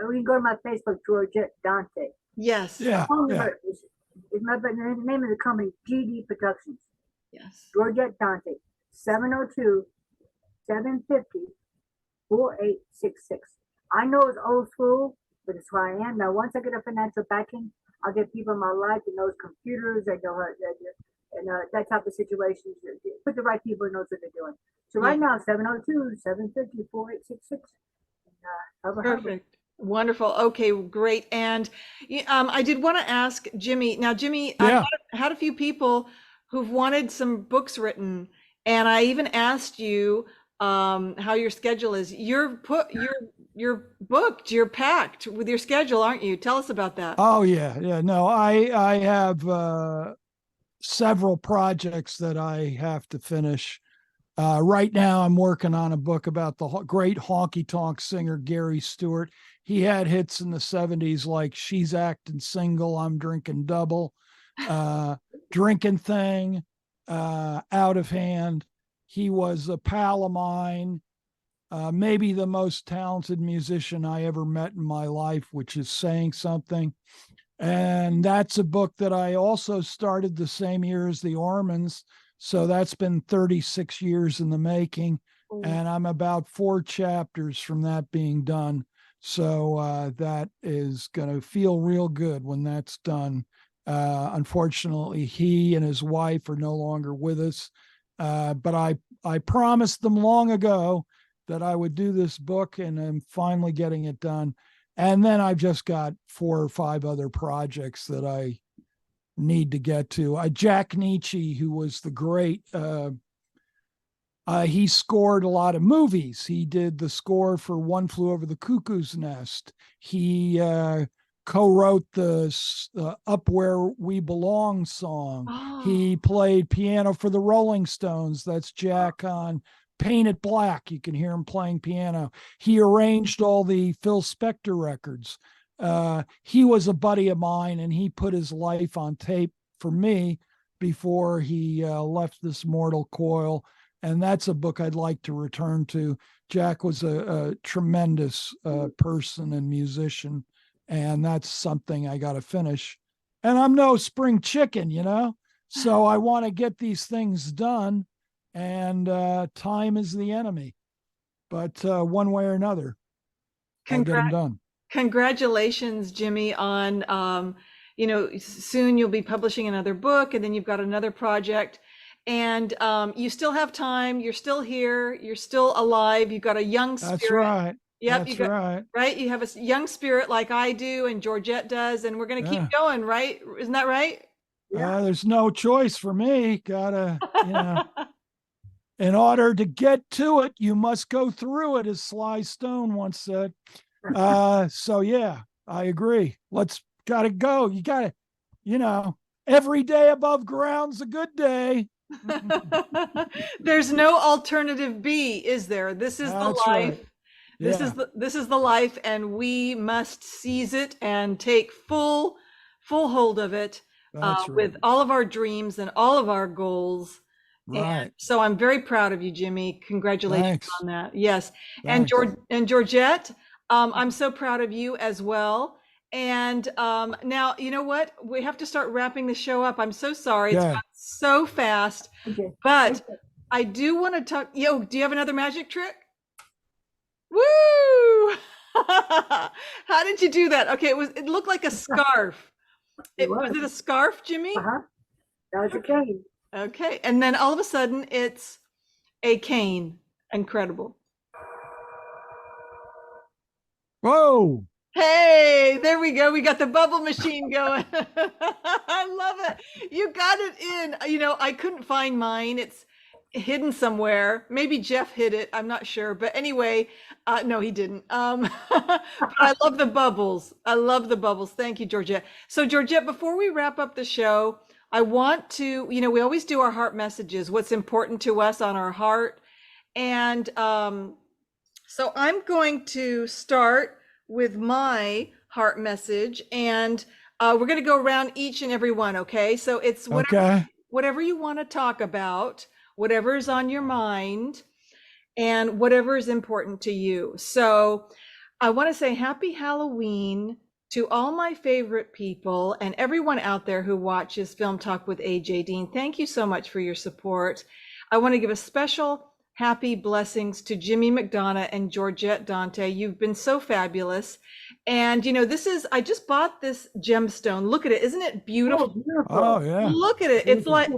we can go to my Facebook, Georgette Dante. Yes. Yeah. Phone number is the name of the company, GD Productions. Yes. Georgette Dante, 702-750-4866. I know it's old school, but it's who I am. Now, once I get a financial backing, I'll get people in my life that knows computers, they know and that type of situation. Put the right people who knows what they're doing. So right now, 702-750-4866. Perfect. Wonderful. Okay, great. And I did want to ask Jimmy. Now, Jimmy, Yeah. I've had a few people who've wanted some books written, and I even asked you how your schedule is. You're booked. You're packed with your schedule, aren't you? Tell us about that. Oh yeah. No, I have several projects that I have to finish. Right now, I'm working on a book about the great honky tonk singer Gary Stewart. He had hits in the 70s like She's Acting Single, I'm Drinking Double, Drinking Thing, Out of Hand. He was a pal of mine, maybe the most talented musician I ever met in my life, which is saying something. And that's a book that I also started the same year as the Ormans. So that's been 36 years in the making. And I'm about 4 chapters from that being done. So that is going to feel real good when that's done. Unfortunately, he and his wife are no longer with us. But I promised them long ago that I would do this book, and I'm finally getting it done. And then I've just got 4 or 5 other projects that I need to get to. Jack Nietzsche, who was the great He scored a lot of movies. He did the score for One Flew Over the Cuckoo's Nest. He co-wrote the Up Where We Belong song. Oh. He played piano for the Rolling Stones. That's Jack on Paint It Black. You can hear him playing piano. He arranged all the Phil Spector records. He was a buddy of mine, and he put his life on tape for me before he left this mortal coil. And that's a book I'd like to return to. Jack was a tremendous person and musician, and that's something I got to finish. And I'm no spring chicken, so I want to get these things done, and time is the enemy. But one way or another, I'll get them done. Congratulations, Jimmy, on, soon you'll be publishing another book, and then you've got another project. And you still have time. You're still here. You're still alive. You've got a young spirit. That's right. Yep, That's right. Right. You have a young spirit like I do, and Georgette does, and we're going to keep going. Right? Isn't that right? Yeah. There's no choice for me. Gotta, in order to get to it, you must go through it, as Sly Stone once said. So yeah, I agree. Gotta go. You gotta, every day above ground's a good day. There's no alternative B, is there? This is the life. Right. This is the life, and we must seize it and take full hold of it, with all of our dreams and all of our goals. Right. And so I'm very proud of you, Jimmy. Congratulations on that. Yes. Thanks. And Georgette, I'm so proud of you as well. And now, you know what? We have to start wrapping the show up. I'm so sorry. It's gone so fast. Okay. But I do want to talk. Do you have another magic trick? Woo! How did you do that? Okay, it looked like a scarf. Was it a scarf, Jimmy? Uh-huh. That was a cane. Okay. And then all of a sudden it's a cane. Incredible. Whoa. Hey, there we go. We got the bubble machine going. I love it. You got it in. I couldn't find mine. It's hidden somewhere. Maybe Jeff hid it. I'm not sure. But anyway, no, he didn't. But I love the bubbles. I love the bubbles. Thank you, Georgette. So Georgette, before we wrap up the show, I want to, we always do our heart messages, what's important to us on our heart. And so I'm going to start with my heart message, and we're going to go around each and every one. Okay. So it's whatever you want to talk about, whatever is on your mind, and whatever is important to you. So I want to say happy Halloween to all my favorite people and everyone out there who watches Film Talk with AJ Dean. Thank you so much for your support. I want to give a special happy blessings to Jimmy McDonough and Georgette Dante. You've been so fabulous. And I just bought this gemstone. Look at it. Isn't it beautiful? Oh, beautiful. Oh yeah. Look at it. It's like,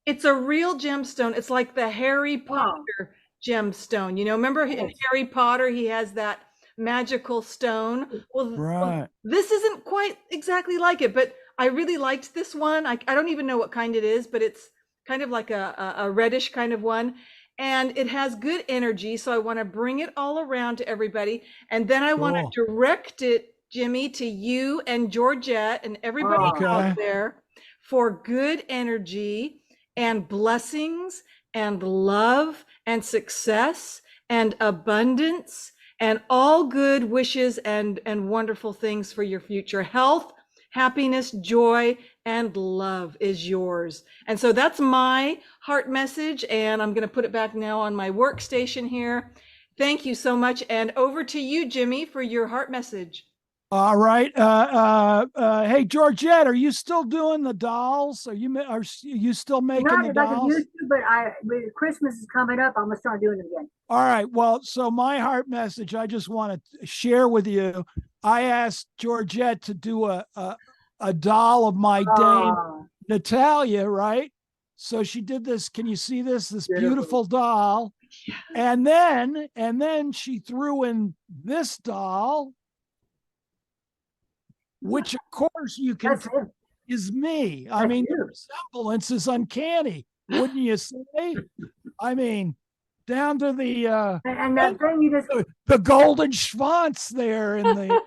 it's a real gemstone. It's like the Harry Potter gemstone. Remember in Harry Potter, he has that magical stone. Well, this isn't quite exactly like it, but I really liked this one. I don't even know what kind it is, but it's kind of like a reddish kind of one. And it has good energy. So I want to bring it all around to everybody. And then I want to direct it, Jimmy, to you and Georgette and everybody out there for good energy and blessings and love and success and abundance and all good wishes and wonderful things for your future. Health, happiness, joy, and love is yours. And so that's my heart message. And I'm going to put it back now on my workstation here. Thank you so much. And over to you, Jimmy, for your heart message. All right. Hey, Georgette, are you still doing the dolls? Are you still making the dolls? Not like I used to, but Christmas is coming up. I'm going to start doing it again. All right. Well, so my heart message, I just want to share with you. I asked Georgette to do a doll of my dame, Natalia, right? So she did this. Can you see this? This beautiful doll. Yeah. And then she threw in this doll, which of course you can is me. I mean, the resemblance is uncanny, wouldn't you say? I mean, down to the And that thing you just the golden schwanz there in the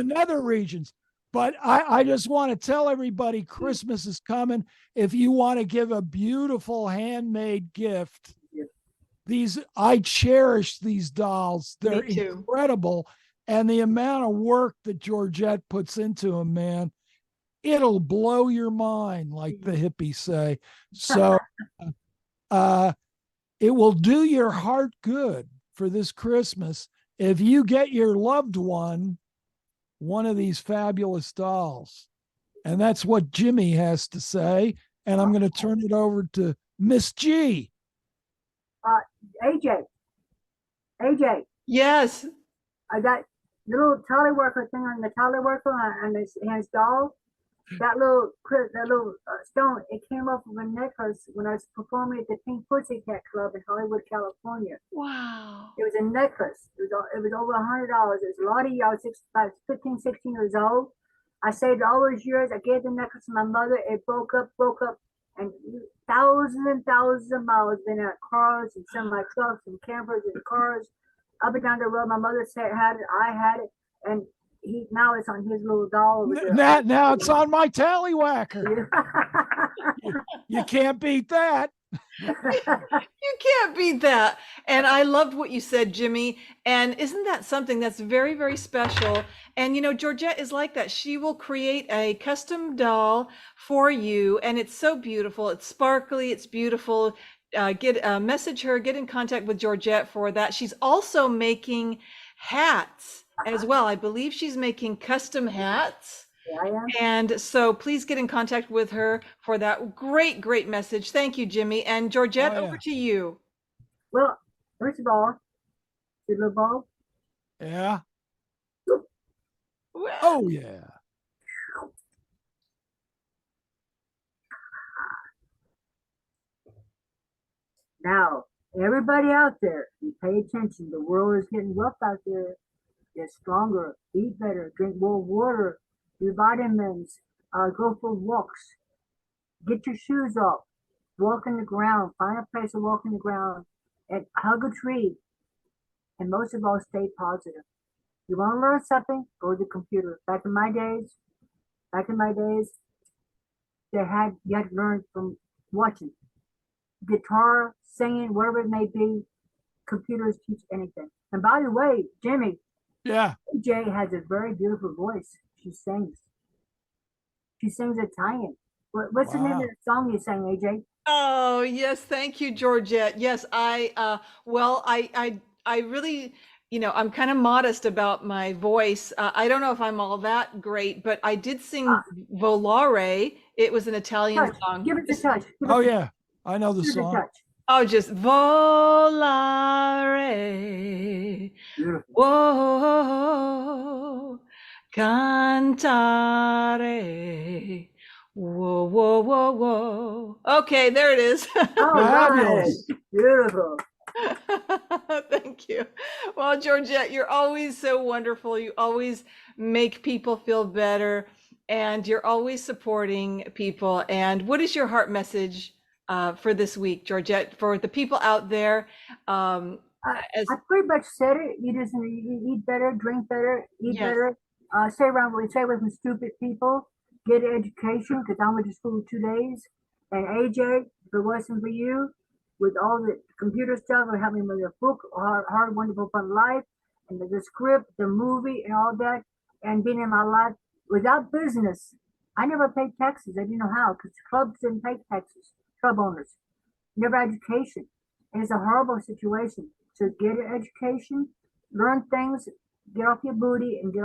nether regions. But I just want to tell everybody Christmas is coming. If you want to give a beautiful handmade gift, I cherish these dolls. They're Me too. incredible. And the amount of work that Georgette puts into them, man, it'll blow your mind, like the hippies say. So it will do your heart good for this Christmas if you get your loved one of these fabulous dolls. And that's what Jimmy has to say. And I'm going to turn it over to Miss G. AJ, Yes. I got little tally worker thing on the tally worker and his doll. That little stone, it came off of a necklace when I was performing at the Pink Pussycat Club in Hollywood, California. Wow. It was a necklace. It was over $100. It was a lot of years. I was 15, 16 years old. I saved all those years. I gave the necklace to my mother. It broke up, and thousands and thousands of miles been at cars and semi trucks and campers and cars up and down the road. My mother said had it. I had it, and now it's on his little doll over there. Now it's on my tallywhacker. You can't beat that. You can't beat that. And I loved what you said, Jimmy. And isn't that something that's very, very special? And you know, Georgette is like that. She will create a custom doll for you, and it's so beautiful. It's sparkly. It's beautiful. Message her. Get in contact with Georgette for that. She's also making hats as well. I believe she's making custom hats. Yeah, I am. And so please get in contact with her for that great, great message. Thank you, Jimmy. And Georgette, over to you. Well, first of all, the little ball. Yeah. Oh, yeah. Now, everybody out there, you pay attention. The world is getting rough out there. Get stronger, eat better, drink more water, do vitamins, go for walks, get your shoes off, walk in the ground, find a place to walk in the ground, and hug a tree. And most of all, stay positive. You want to learn something? Go to the computer. Back in my days, you had to learn from watching. Guitar, singing, whatever it may be, computers teach anything. And by the way, Jimmy, yeah, AJ has a very beautiful voice. She sings Italian. What's the name of the song you sang, AJ? Oh, yes. Thank you, Georgette. Yes, I really, I'm kind of modest about my voice. I don't know if I'm all that great, but I did sing Volare. It was an Italian song. Give it a touch. Yeah. I know the song. Oh, just volare. Whoa, cantare. Whoa, whoa, whoa, whoa. Okay, there it is. Fabulous. Beautiful. Thank you. Well, Georgette, you're always so wonderful. You always make people feel better, and you're always supporting people. And what is your heart message for this week, Georgette, for the people out there? I pretty much said it. You just eat better, drink better, eat better. Stay away from stupid people. Get an education, because I went to school 2 days. And AJ, if it wasn't for you, with all the computer stuff, or helping with the book, Hard Wonderful Fun Life, and the script, the movie, and all that, and being in my life without business. I never paid taxes. I didn't know how, because clubs didn't pay taxes. Club owners, never education, and it's a horrible situation. So get an education, learn things, get off your booty, and get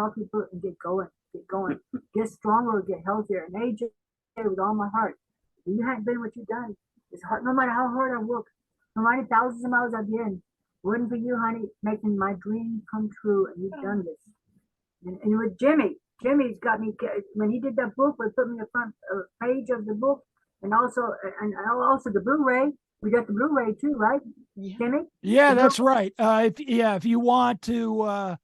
going, get stronger, get healthier. And AJ, with all my heart, you hadn't been what you've done. It's hard, no matter how hard I work, no matter thousands of miles I've been. Wouldn't for you, honey, making my dream come true, and you've done this. And with Jimmy's got me. When he did that book, we put me in the front page of the book. And also the Blu-ray. We got the Blu-ray too, right, Jimmy? Yeah, that's right. If you want to,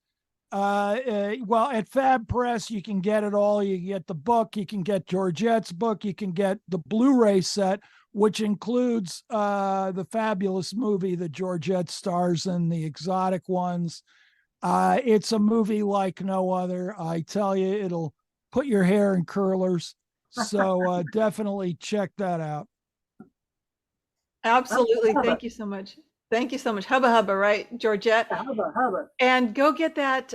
at Fab Press, you can get it all. You can get the book. You can get Georgette's book. You can get the Blu-ray set. which includes the fabulous movie that Georgette stars in, The Exotic Ones. It's a movie like no other. I tell you, it'll put your hair in curlers. So definitely check that out. Absolutely. Hubba, Thank you so much. Thank you so much. Hubba Hubba, right, Georgette? hubba, hubba. And go get that.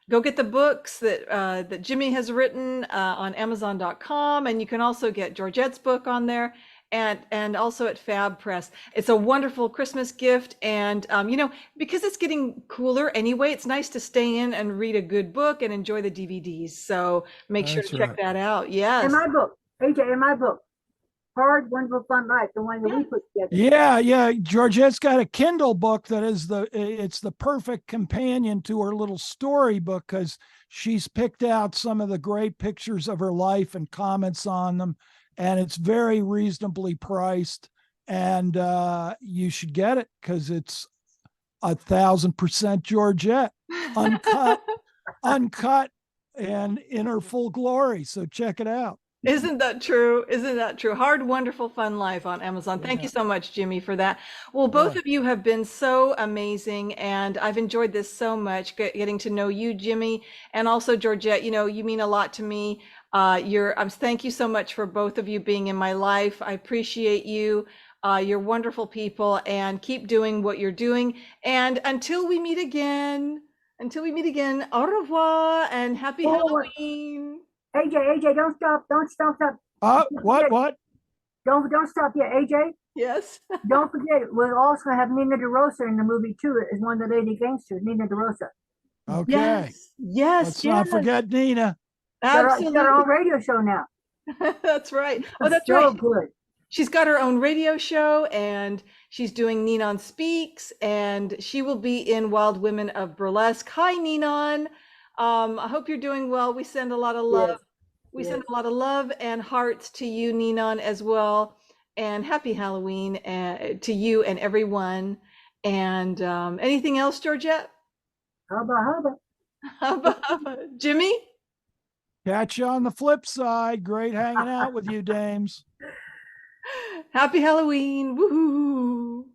Go get the books that Jimmy has written on Amazon.com, and you can also get Georgette's book on there, and also at Fab Press. It's a wonderful Christmas gift, and because it's getting cooler anyway, it's nice to stay in and read a good book and enjoy the DVDs. So make sure to That's check right. that out. Yes. In my book, AJ, in my book, Hard, Wonderful, Fun Life, the one that we put together. Yeah. Georgette's got a Kindle book that is it's the perfect companion to her little storybook, because she's picked out some of the great pictures of her life and comments on them, and it's very reasonably priced. And you should get it because it's 1,000% Georgette, uncut, and in her full glory. So check it out. Isn't that true? Isn't that true? Hard, Wonderful, Fun Life on Amazon. Thank you so much, Jimmy, for that. Well, both of you have been so amazing, and I've enjoyed this so much, getting to know you, Jimmy, and also Georgette. You mean a lot to me. Thank you so much for both of you being in my life. I appreciate you. You're wonderful people, and keep doing what you're doing. And until we meet again, au revoir and happy Halloween. AJ, don't stop. What? Don't stop yet, AJ. Yes. Don't forget, we'll also have Nina DeRosa in the movie too, as one of the lady gangsters, Nina DeRosa. Okay. Yes. Let's not forget Nina. Absolutely. She's got her own radio show now. That's right. Oh, that's so right. Good. She's got her own radio show, and she's doing Ninon Speaks, and she will be in Wild Women of Burlesque. Hi, Ninon. I hope you're doing well. We send a lot of love. Yes. We send a lot of love and hearts to you, Ninon, as well. And happy Halloween to you and everyone. And anything else, Georgette? Hubba. Jimmy? Catch you on the flip side. Great hanging out with you, dames. Happy Halloween. Woohoo.